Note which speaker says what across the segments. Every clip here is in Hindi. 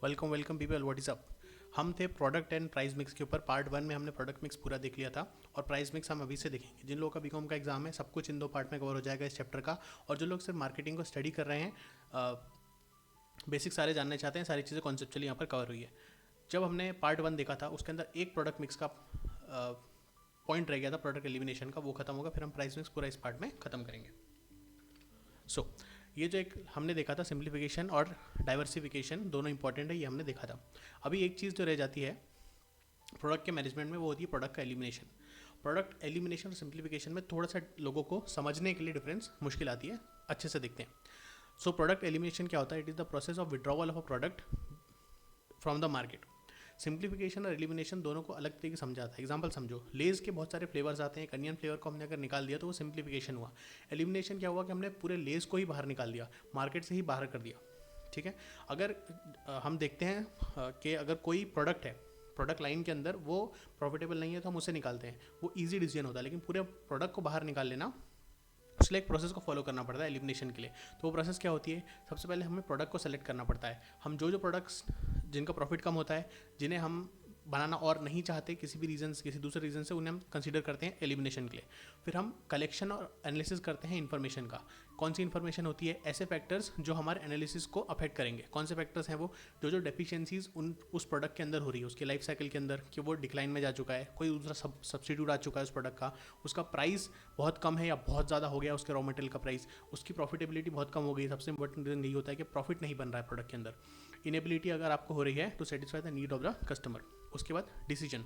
Speaker 1: Welcome people, what is up. हम थे प्रोडक्ट एंड प्राइस मिक्स के ऊपर। पार्ट 1 में हमने प्रोडक्ट मिक्स पूरा देख लिया था और प्राइस मिक्स हम अभी से देखेंगे। जिन लोगों का बीकॉम का एग्जाम है, सब कुछ इन 2 पार्ट में कवर हो जाएगा इस चैप्टर का। और जो लोग सिर्फ मार्केटिंग को स्टडी कर रहे हैं, बेसिक सारे जानना चाहते हैं, सारी चीज़ें कॉन्सेप्चुअली यहाँ पर कवर हुई है। जब हमने पार्ट 1 देखा था, उसके अंदर एक प्रोडक्ट मिक्स का पॉइंट रह गया था, प्रोडक्ट एलिमिनेशन का, वो खत्म होगा। फिर हम प्राइस मिक्स पूरा इस पार्ट में खत्म करेंगे। ये जो एक हमने देखा था, सिंप्लीफिकेशन और डाइवर्सिफिकेशन दोनों इंपॉर्टेंट है, ये हमने देखा था। अभी एक चीज़ जो रह जाती है प्रोडक्ट के मैनेजमेंट में, वो होती है प्रोडक्ट का एलिमिनेशन। प्रोडक्ट एलिमिनेशन और सिंप्लीफिकेशन में थोड़ा सा लोगों को समझने के लिए डिफरेंस मुश्किल आती है। अच्छे से देखते हैं। प्रोडक्ट एलिमिनेशन क्या होता है? It is the process of withdrawal of a product from the market. Simplification और एलिमिनेशन दोनों को अलग तरीके से समझाता है। एग्जांपल समझो, लेज़ के बहुत सारे फ्लेवर्स आते हैं। एक अनियन फ्लेवर को हमने अगर निकाल दिया तो वो सिंप्लीफिकेशन हुआ। एलिमिनेशन क्या हुआ कि हमने पूरे लेज़ को ही बाहर निकाल दिया, मार्केट से ही बाहर कर दिया। ठीक है। अगर हम देखते हैं कि अगर कोई प्रोडक्ट है, प्रोडक्ट लाइन के अंदर वो प्रॉफिटेबल नहीं है तो हम उसे निकालते हैं, वो ईजी डिसीजन होता है। लेकिन पूरे प्रोडक्ट को बाहर निकाल लेना, उसके एक प्रोसेस को फॉलो करना पड़ता है एलिमिनेशन के लिए। तो वो प्रोसेस क्या होती है? सबसे पहले हमें प्रोडक्ट को सेलेक्ट करना पड़ता है। हम जो प्रोडक्ट्स जिनका प्रॉफिट कम होता है, जिन्हें हम बनाना और नहीं चाहते किसी भी रीजन से, किसी दूसरे रीजन से, उन्हें हम कंसीडर करते हैं एलिमिनेशन के लिए। फिर हम कलेक्शन और एनालिसिस करते हैं इन्फॉर्मेशन का। कौन सी इन्फॉर्मेशन होती है? ऐसे फैक्टर्स जो हमारे एनालिसिस को अफेक्ट करेंगे। कौन से फैक्टर्स हैं वो? जो डेफिशिएंसीज उस प्रोडक्ट के अंदर हो रही है, उसके लाइफ साइकिल के अंदर, कि वो डिक्लाइन में जा चुका है, कोई दूसरा सब्सिट्यूट आ चुका है उस प्रोडक्ट का, उसका प्राइस बहुत कम है या बहुत ज़्यादा हो गया उसके रॉ मटेरियल का प्राइस, उसकी प्रॉफिटेबिलिटी बहुत कम हो गई। सबसे इंपॉर्टेंट रीजन यही होता है कि प्रॉफिट नहीं बन रहा है प्रोडक्ट के अंदर। इनेबिलिटी अगर आपको हो रही है to satisfy the need of the customer. उसके बाद डिसीजन।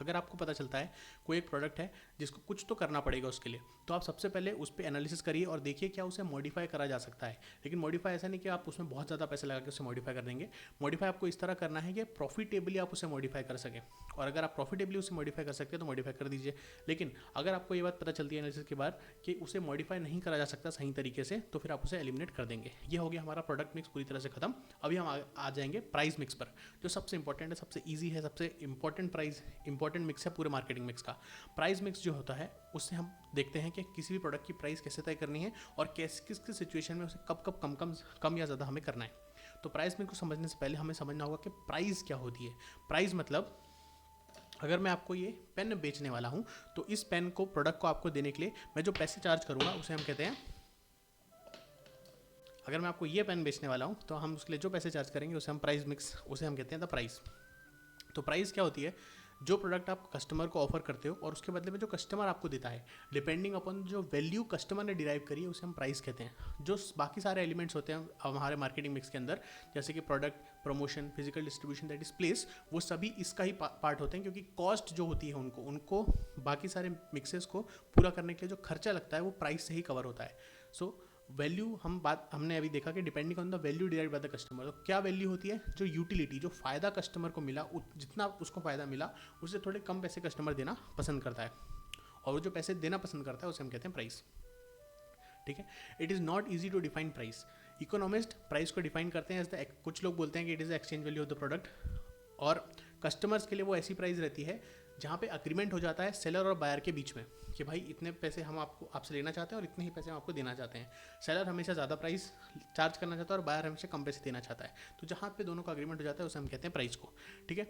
Speaker 1: अगर आपको पता चलता है कोई एक प्रोडक्ट है जिसको कुछ तो करना पड़ेगा उसके लिए, तो आप सबसे पहले उस पर एनालिसिस करिए और देखिए क्या उसे मॉडिफाई करा जा सकता है। लेकिन मॉडिफाई ऐसा नहीं कि आप उसमें बहुत ज़्यादा पैसे लगा के उसे मॉडिफाई कर देंगे। मॉडिफाई आपको इस तरह करना है कि प्रॉफिटेबली आप उसे मॉडिफाई कर सकें। और अगर आप प्रॉफिटेबली उसे मॉडिफाई कर सकते हैं तो मॉडिफाई कर दीजिए। लेकिन अगर आपको ये बात पता चलती है एनालिसिस के बाद कि उसे मॉडिफाई नहीं करा जा सकता सही तरीके से, तो फिर आप उसे एलिमिनेट कर देंगे। ये हो गया हमारा प्रोडक्ट मिक्स पूरी तरह से खत्म। अभी हम आ जाएंगे प्राइस मिक्स पर, जो सबसे इंपॉर्टेंट है, सबसे ईजी है, सबसे इंपॉर्टेंट मिक्स है पूरे मार्केटिंग मिक्स का। प्राइस मिक्स जो होता है, उससे हम देखते हैं कि किसी भी प्रोडक्ट की प्राइस कैसे तय करनी है और किस किस सिचुएशन में उसे कब कम या ज़्यादा हमें करना है। तो प्राइस मिक्स को समझने से पहले हमें समझना होगा कि प्राइस क्या होती है। प्राइस मतलब, अगर मैं आपको ये पेन बेचने वाला हूँ, तो इस पेन को, प्रोडक्ट को आपको देने के लिए मैं जो पैसे चार्ज करूँगा उसे हम कहते हैं, अगर मैं आपको ये पेन बेचने वाला हूँ तो हम उसके लिए जो पैसे चार्ज करेंगे उसे हम प्राइस मिक्स, उसे हम कहते हैं द प्राइस। तो प्राइस क्या होती है? जो प्रोडक्ट आप कस्टमर को ऑफर करते हो और उसके बदले में जो कस्टमर आपको देता है, डिपेंडिंग अपॉन जो वैल्यू कस्टमर ने डिराइव करी है, उसे हम प्राइस कहते हैं। जो बाकी सारे एलिमेंट्स होते हैं हमारे मार्केटिंग मिक्स के अंदर, जैसे कि product, promotion, physical distribution, that is place, वो सभी इसका ही पार्ट होते हैं। क्योंकि कॉस्ट जो होती है उनको बाकी सारे मिक्सेस को पूरा करने के लिए जो खर्चा लगता है वो प्राइस से ही कवर होता है। वैल्यू हमने अभी देखा कि depending on the value derived by the customer. तो क्या वैल्यू होती है? जो यूटिलिटी, जो फ़ायदा कस्टमर को मिला, जितना उसको फ़ायदा मिला उससे थोड़े कम पैसे कस्टमर देना पसंद करता है, और वो जो पैसे देना पसंद करता है उसे हम कहते हैं प्राइस। ठीक है। It is not easy to define price. Economist price को डिफाइन करते हैं एज द, कुछ लोग बोलते हैं कि it is the exchange value of the product, और कस्टमर्स के लिए वो ऐसी प्राइस रहती है जहाँ पे अग्रीमेंट हो जाता है सेलर और बायर के बीच में कि भाई इतने पैसे हम आपसे लेना चाहते हैं और इतने ही पैसे हम आपको देना चाहते हैं। सेलर हमेशा ज़्यादा प्राइस चार्ज करना चाहता है और बायर हमेशा कम पैसे देना चाहता है। तो जहाँ पे दोनों का अग्रीमेंट हो जाता है उसे हम कहते हैं प्राइस को। ठीक है।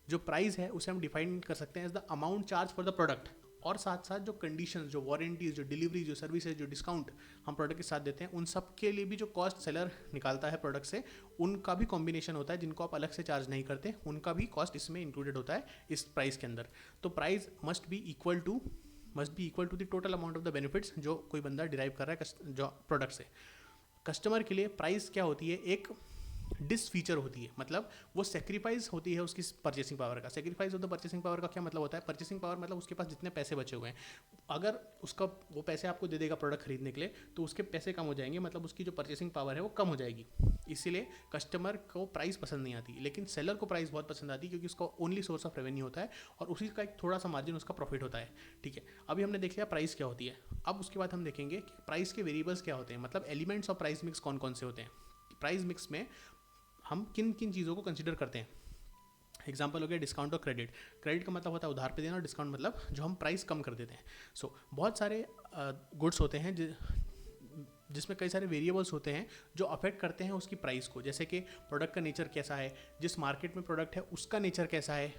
Speaker 1: जो प्राइस है उसे हम डिफाइन कर सकते हैं as the amount charge for the product, और साथ साथ जो कंडीशंस, जो वारंटीज, जो डिलीवरी, जो सर्विसेज, जो डिस्काउंट हम प्रोडक्ट के साथ देते हैं, उन सब के लिए भी जो कॉस्ट सेलर निकालता है प्रोडक्ट से, उनका भी कॉम्बिनेशन होता है, जिनको आप अलग से चार्ज नहीं करते, उनका भी कॉस्ट इसमें इंक्लूडेड होता है इस प्राइस के अंदर। तो price must be equal to the total amount of the benefits जो कोई बंदा डिराइव कर रहा है जो प्रोडक्ट से। कस्टमर के लिए प्राइस क्या होती है? एक डिस फीचर होती है, मतलब वो सेक्रीफाइस होती है उसकी परचेसिंग पावर का। Sacrifice of the purchasing power का क्या मतलब होता है? परचेसिंग पावर मतलब उसके पास जितने पैसे बचे हुए हैं, अगर उसका वो पैसे आपको दे देगा प्रोडक्ट खरीदने के लिए, तो उसके पैसे कम हो जाएंगे, मतलब उसकी जो परचेसिंग पावर है वो कम हो जाएगी। इसीलिए कस्टमर को प्राइस पसंद नहीं आती, लेकिन सेलर को प्राइस बहुत पसंद आती है, क्योंकि उसका ओनली सोर्स ऑफ रेवेन्यू होता है और उसी का एक थोड़ा सा मार्जिन उसका प्रॉफिट होता है। ठीक है। अभी हमने देख लिया प्राइस क्या होती है। अब उसके बाद हम देखेंगे कि प्राइस के वेरिएबल्स क्या होते हैं, मतलब एलिमेंट्स ऑफ प्राइस मिक्स कौन कौन से होते हैं। प्राइस मिक्स में हम किन किन चीज़ों को कंसिडर करते हैं। एग्जाम्पल हो गया डिस्काउंट और क्रेडिट। क्रेडिट का मतलब होता है उधार पे देना, और डिस्काउंट मतलब जो हम प्राइस कम कर देते हैं। बहुत सारे गुड्स होते हैं जिसमें कई सारे वेरिएबल्स होते हैं जो अफेक्ट करते हैं उसकी प्राइस को, जैसे कि प्रोडक्ट का नेचर कैसा है, जिस मार्केट में प्रोडक्ट है उसका नेचर कैसा है,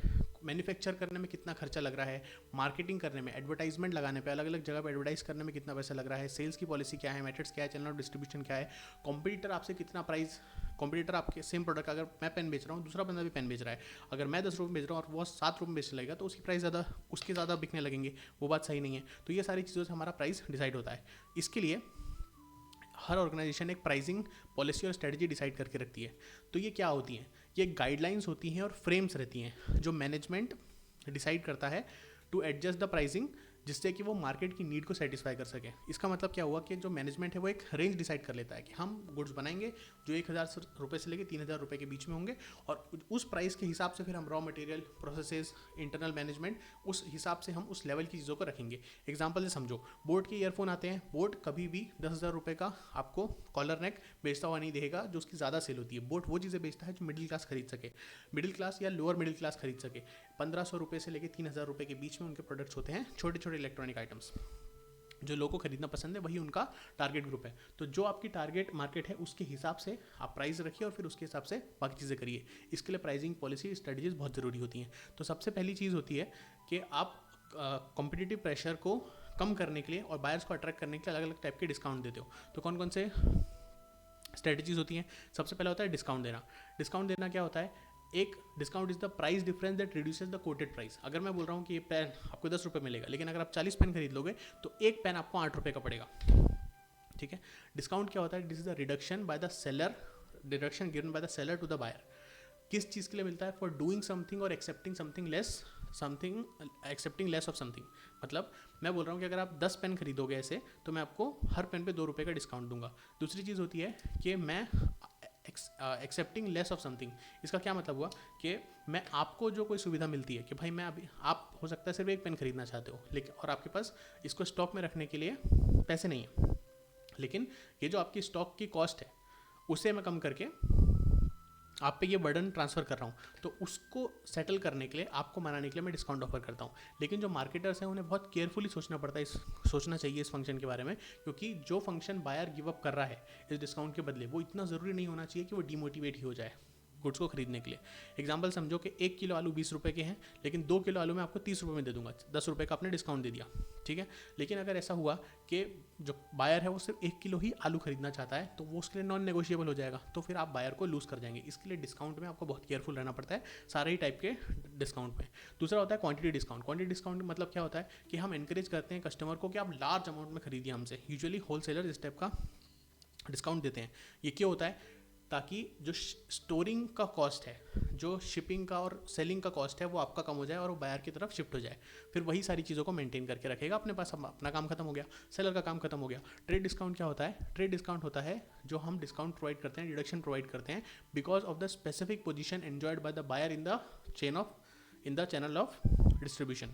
Speaker 1: मैन्युफैक्चर करने में कितना खर्चा लग रहा है, मार्केटिंग करने में, एडवर्टाइजमेंट लगाने पे, अलग अलग जगह पे एडवर्टाइज करने में कितना पैसा लग रहा है, सेल्स की पॉलिसी क्या है, मेथड्स क्या है, चैनल ऑफ डिस्ट्रीब्यूशन क्या है, कॉम्पिटिटर आपसे कितना प्राइस, कॉम्पिटिटर आपके सेम प्रोडक्ट, अगर मैं पेन बेच रहा हूँ दूसरा बंदा भी पेन बेच रहा है, अगर मैं 10 रुपये बेच रहा हूँ और वो 7 रुपये बेचने लगेगा तो उसकी प्राइस ज़्यादा, उसके ज़्यादा बिकने लगेंगे, वो बात सही नहीं है। तो ये सारी चीज़ों से हमारा प्राइस डिसाइड होता है। इसके लिए हर ऑर्गेनाइजेशन एक प्राइसिंग पॉलिसी और स्ट्रेटजी डिसाइड करके रखती है। तो ये क्या होती हैं, ये गाइडलाइंस होती हैं और फ्रेम्स रहती हैं जो मैनेजमेंट डिसाइड करता है टू एडजस्ट द प्राइसिंग, जिससे कि वो मार्केट की नीड को सेटिस्फाई कर सके। इसका मतलब क्या हुआ कि जो मैनेजमेंट है वो एक रेंज डिसाइड कर लेता है कि हम गुड्स बनाएंगे जो 1000 रुपये से लेकर 3000 रुपये के बीच में होंगे, और उस प्राइस के हिसाब से फिर हम raw material, processes, internal management, उस हिसाब से हम उस लेवल की चीज़ों को रखेंगे। एग्जाम्पल से समझो, बोट के ईयरफोन आते हैं, बोट कभी भी 10,000 रुपये का आपको कॉलर नेक बेचता हुआ नहीं देगा जो उसकी ज़्यादा सेल होती है। बोट वो चीज़ें बेचता है जो मिडिल क्लास खरीद सके, मिडिल क्लास या लोअर मिडिल क्लास खरीद सके। 1500 रुपये से लेकर 3000 रुपये के बीच में उनके प्रोडक्ट्स होते हैं, छोटे छोटे इलेक्ट्रॉनिक आइटम्स जो लोगों को खरीदना पसंद है, वही उनका टारगेट ग्रुप है। तो जो आपकी टारगेट मार्केट है उसके हिसाब से आप प्राइस रखिए और फिर उसके हिसाब से बाकी चीज़ें करिए। इसके लिए प्राइसिंग पॉलिसी स्ट्रेटजीज बहुत ज़रूरी होती हैं। तो सबसे पहली चीज़ होती है कि आप कॉम्पिटिटिव प्रेशर को कम करने के लिए और बायर्स को अट्रैक्ट करने के लिए अलग अलग टाइप के डिस्काउंट देते हो। तो कौन कौन से स्ट्रेटजीज होती हैं? सबसे पहला होता है डिस्काउंट देना। डिस्काउंट देना क्या होता है? एक discount is the price difference that reduces the coated price. अगर मैं बोल रहा हूँ कि ये पेन आपको 10 रुपये मिलेगा, लेकिन अगर आप 40 पेन खरीद लोगे तो एक पेन आपको 8 रुपये का पड़ेगा। ठीक है। डिस्काउंट क्या होता है? This is the reduction by the seller, reduction given by the seller to the buyer. किस चीज़ के लिए मिलता है? फॉर डूइंग समथिंग और accepting something less, something accepting less of something. मतलब मैं बोल रहा हूँ कि अगर आप 10 पेन खरीदोगे ऐसे, तो मैं आपको हर पेन पे 2 रुपये का डिस्काउंट दूंगा। दूसरी चीज़ होती है कि मैं एक्सेप्टिंग लेस ऑफ समथिंग। इसका क्या मतलब हुआ कि मैं आपको जो कोई सुविधा मिलती है कि भाई मैं अभी, आप हो सकता है सिर्फ एक पेन खरीदना चाहते हो, लेकिन और आपके पास इसको स्टॉक में रखने के लिए पैसे नहीं है, लेकिन ये जो आपकी स्टॉक की कॉस्ट है उसे मैं कम करके आप पे ये बर्डन ट्रांसफ़र कर रहा हूँ, तो उसको सेटल करने के लिए, आपको मनाने के लिए मैं डिस्काउंट ऑफर करता हूँ। लेकिन जो मार्केटर्स हैं उन्हें बहुत केयरफुली सोचना पड़ता है, सोचना चाहिए इस फंक्शन के बारे में, क्योंकि जो फंक्शन बायर गिव अप कर रहा है इस डिस्काउंट के बदले, वो इतना ज़रूरी नहीं होना चाहिए कि वो डीमोटिवेट ही हो जाए गुड्स को खरीदने के लिए। एग्जाम्पल समझो कि 1 किलो आलू 20 रुपये के हैं, लेकिन 2 किलो आलू मैं आपको 30 रुपये में दे दूंगा, 10 रुपये का आपने डिस्काउंट दे दिया। ठीक है। लेकिन अगर ऐसा हुआ कि जो बायर है वो सिर्फ 1 किलो ही आलू खरीदना चाहता है, तो वो उसके लिए नॉन नेगोशिएबल हो जाएगा, तो फिर आप बायर को लूज़ कर जाएंगे। इसके लिए डिस्काउंट में आपको बहुत केयरफुल रहना पड़ता है सारे ही टाइप के डिस्काउंट में। दूसरा होता है क्वांटिटी डिस्काउंट। क्वांटिटी डिस्काउंट मतलब क्या होता है कि हम एनकरेज करते हैं कस्टमर को कि आप लार्ज अमाउंट में खरीदिए हमसे। यूजुअली होलसेलर इस टाइप का डिस्काउंट देते हैं। ये क्यों होता है? ताकि जो स्टोरिंग का कॉस्ट है, जो शिपिंग का और सेलिंग का कॉस्ट है, वो आपका कम हो जाए और वो बायर की तरफ शिफ्ट हो जाए। फिर वही सारी चीज़ों को मेंटेन करके रखेगा अपने पास, अपना काम खत्म हो गया, सेलर का काम खत्म हो गया। ट्रेड डिस्काउंट क्या होता है? ट्रेड डिस्काउंट होता है जो हम डिस्काउंट प्रोवाइड करते हैं, डिडक्शन प्रोवाइड करते हैं because of the specific position enjoyed by the buyer in the chain of, in the channel of distribution.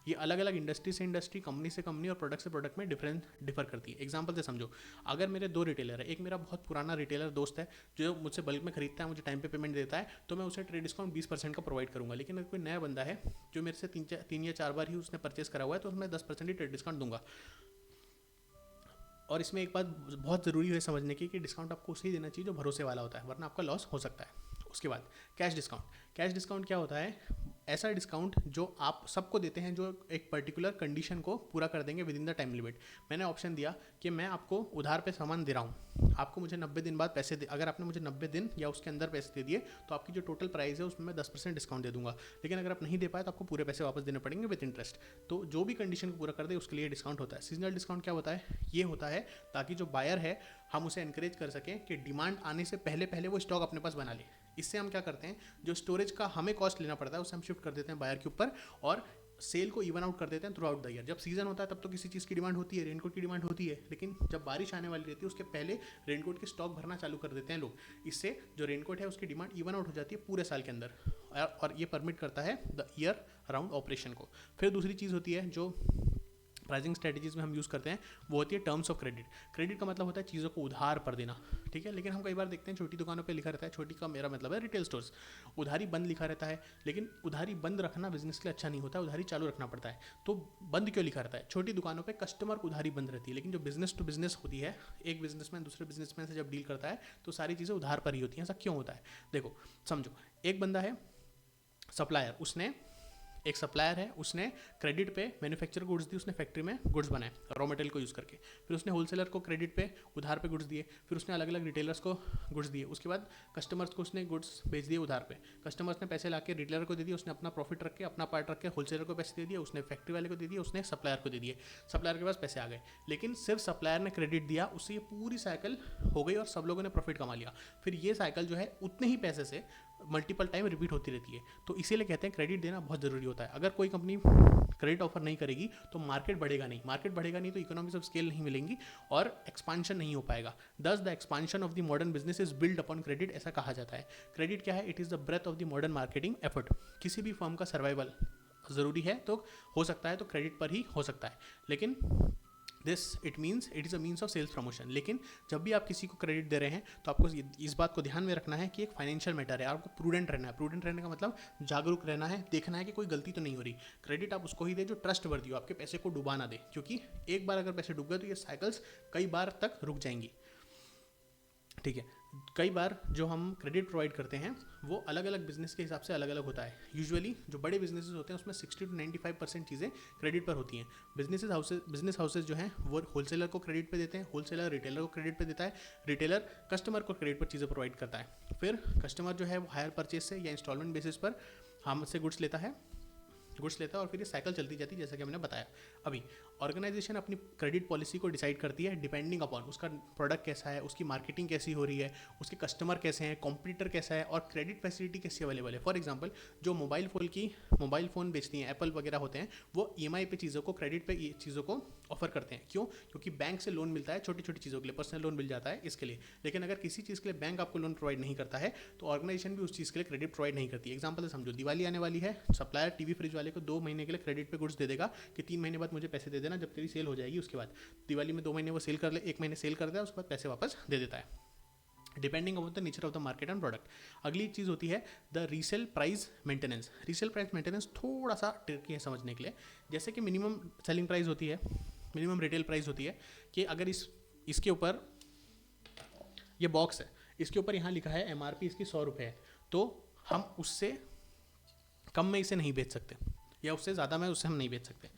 Speaker 1: ये अलग अलग इंडस्ट्री से इंडस्ट्री, कंपनी से कंपनी और प्रोडक्ट से प्रोडक्ट में डिफर करती है। एग्जांपल से समझो, अगर मेरे 2 रिटेलर है, एक मेरा बहुत पुराना रिटेलर दोस्त है जो मुझसे बल्क में खरीदता है, मुझे टाइम पे पेमेंट देता है, तो मैं उसे ट्रेड डिस्काउंट 20% का प्रोवाइड करूंगा। लेकिन अगर कोई नया बंदा है जो मेरे से 3 या 4 बार ही उसने परचेस करा हुआ है, तो मैं 10% ही ट्रेड डिस्काउंट दूंगा। और इसमें एक बात बहुत ज़रूरी है समझने की कि डिस्काउंट आपको उसे ही देना चाहिए जो भरोसे वाला होता है, वरना आपका लॉस हो सकता है। उसके बाद कैश डिस्काउंट। कैश डिस्काउंट क्या होता है? ऐसा डिस्काउंट जो आप सबको देते हैं, जो एक पर्टिकुलर कंडीशन को पूरा कर देंगे with in the time limit. मैंने ऑप्शन दिया कि मैं आपको उधार पे सामान दे रहा हूँ, आपको मुझे 90 दिन बाद पैसे दे, अगर आपने मुझे 90 दिन या उसके अंदर पैसे दे दिए तो आपकी जो टोटल प्राइस है उसमें मैं 10% डिस्काउंट दे दूंगा। लेकिन अगर आप नहीं दे पाए तो आपको पूरे पैसे वापस देने पड़ेंगे विद इंटरेस्ट। तो जो भी कंडीशन को पूरा कर दे उसके लिए डिस्काउंट होता है। सीजनल डिस्काउंट क्या होता है? ये होता है ताकि जो बायर है हम उसे एनकरेज कर सकें कि डिमांड आने से पहले पहले वो स्टॉक अपने पास बना ले। इससे हम क्या करते हैं, जो स्टोरेज का हमें कॉस्ट लेना पड़ता है उसे हम शिफ्ट कर देते हैं बायर के ऊपर, और सेल को इवन आउट कर देते हैं थ्रू आउट द ईयर। जब सीजन होता है तब तो किसी चीज़ की डिमांड होती है, रेनकोट की डिमांड होती है, लेकिन जब बारिश आने वाली रहती है उसके पहले रेनकोट के स्टॉक भरना चालू कर देते हैं लोग। इससे जो रेनकोट है उसकी डिमांड इवन आउट हो जाती है पूरे साल के अंदर, और ये परमिट करता है द ईयर राउंड ऑपरेशन को। फिर दूसरी चीज़ होती है जो प्राइसिंग स्ट्रेटजीज में हम यूज़ करते हैं वो होती है टर्म्स ऑफ क्रेडिट। क्रेडिट का मतलब होता है चीज़ों को उधार पर देना, ठीक है। लेकिन हम कई बार देखते हैं छोटी दुकानों पे लिखा रहता है, छोटी का मेरा मतलब है रिटेल स्टोर्स, उधारी बंद लिखा रहता है। लेकिन उधारी बंद रखना बिजनेस के लिए अच्छा नहीं होता, उधारी चालू रखना पड़ता है। तो बंद क्यों लिखा रहता है? छोटी दुकानों पर कस्टमर को उधारी बंद रहती है, लेकिन जो बिजनेस टू बिजनेस होती है, एक बिजनेसमैन दूसरे बिजनेसमैन से जब डील करता है तो सारी चीज़ें उधार पर ही होती हैं। ऐसा क्यों होता है? देखो समझो, एक बंदा है सप्लायर, उसने एक सप्लायर है, उसने क्रेडिट पे मैन्युफैक्चर गुड्स दी, उसने फैक्ट्री में गुड्स बनाए रॉ मटेरियल को यूज़ करके, फिर उसने होलसेलर को क्रेडिट पे उधार पे गुड्स दिए, फिर उसने अलग अलग रिटेलर्स को गुड्स दिए, उसके बाद कस्टमर्स को उसने गुड्स बेच दिए उधार पे, कस्टमर्स ने पैसे लाके रिटेलर को दे दिए, उसने अपना प्रॉफिट रख के अपना पार्ट रख के होलसेलर को पैसे दे दिए, उसने फैक्ट्री वाले को दे दिए, उसने सप्लायर को दे दिए, सप्लायर के पास पैसे आ गए। लेकिन सिर्फ सप्लायर ने क्रेडिट दिया, उससे ये पूरी साइकिल हो गई और सब लोगों ने प्रॉफिट कमा लिया। फिर ये साइकिल जो है उतने ही पैसे से मल्टीपल टाइम रिपीट होती रहती है। तो इसीलिए कहते हैं क्रेडिट देना बहुत ज़रूरी होता है। अगर कोई कंपनी क्रेडिट ऑफर नहीं करेगी तो मार्केट बढ़ेगा नहीं, मार्केट बढ़ेगा नहीं तो इकोनॉमिक्स ऑफ स्केल नहीं मिलेंगी और एक्सपांशन नहीं हो पाएगा। Thus the expansion of the modern business is build upon credit, ऐसा कहा जाता है। क्रेडिट क्या है? It is the breath of the modern marketing effort. किसी भी फर्म का सर्वाइवल ज़रूरी है तो हो सकता है तो क्रेडिट पर ही हो सकता है, लेकिन it is a means of sales promotion. लेकिन जब भी आप किसी को क्रेडिट दे रहे हैं तो आपको इस बात को ध्यान में रखना है कि एक फाइनेंशियल मैटर है, आपको प्रूडेंट रहना है। प्रूडेंट रहने का मतलब जागरूक रहना है, देखना है कि कोई गलती तो नहीं हो रही। क्रेडिट आप उसको ही दे जो ट्रस्ट वर्दी हो, आपके पैसे को डुबा ना दे, क्योंकि एक बार अगर पैसे डूब गए तो ये साइकिल्स कई बार तक रुक जाएंगी, ठीक है। कई बार जो हम क्रेडिट प्रोवाइड करते हैं वो अलग अलग बिजनेस के हिसाब से अलग अलग होता है। यूजुअली जो बड़े बिजनेसेस होते हैं उसमें 60 to 95% चीज़ें क्रेडिट पर होती हैं। बिजनेस हाउसेज जो हैं वो होलसेलर को क्रेडिट पे देते हैं, होलसेलर रिटेलर को क्रेडिट पे देता है, रिटेलर कस्टमर को क्रेडिट पर चीज़ें प्रोवाइड करता है। फिर कस्टमर जो है वो हायर परचेज से या इंस्टॉलमेंट बेसिस पर हमसे गुड्स लेता है और फिर ये साइकिल चलती जाती है, जैसा कि हमने बताया। अभी ऑर्गेनाइजेशन अपनी क्रेडिट पॉलिसी को डिसाइड करती है डिपेंडिंग अपॉन उसका प्रोडक्ट कैसा है, उसकी मार्केटिंग कैसी हो रही है, उसके कस्टमर कैसे हैं, कॉम्पिटिटर कैसा है और क्रेडिट फैसिलिटी कैसी अवेलेबल है। फॉर एग्जांपल जो मोबाइल फ़ोन बेचती हैं, एप्पल वगैरह होते हैं, वो EMI पे चीज़ों को, क्रेडिट पे चीज़ों को ऑफर करते हैं। क्यों? क्योंकि बैंक से लोन मिलता है छोटी छोटी चीज़ों के लिए, पर्सनल लोन मिल जाता है इसके लिए। लेकिन अगर किसी चीज़ के लिए बैंक आपको लोन प्रोवाइड नहीं करता है तो ऑर्गेनाइजेशन भी उस चीज़ के लिए क्रेडिट प्रोवाइड नहीं करती है। एग्जाम्पल से समझो, दिवाली आने वाली है, सप्लायर टीवी फ्रिज वाले को 2 महीने के लिए क्रेडिट पे गुड्स दे देगा कि 3 महीने बाद मुझे पैसे दे देना, जब तेरी सेल हो जाएगी उसके बाद। दिवाली में 2 महीने वो सेल कर ले, 1 महीने सेल कर दे, उसके बाद पैसे वापस दे देता है, depending upon the nature of the market and product. अगली चीज़ होती है the resale price maintenance. Resale price maintenance थोड़ा सा ट्रिकी है समझने के लिए। जैसे कि मिनिमम सेलिंग प्राइस होती है, मिनिमम रिटेल प्राइस होती है कि अगर इसके ऊपर ये बॉक्स है, इसके ऊपर यहाँ लिखा है MRP इसकी 100 रुपये है, तो हम उससे कम में इसे नहीं बेच सकते या उससे ज़्यादा में उससे हम नहीं बेच सकते,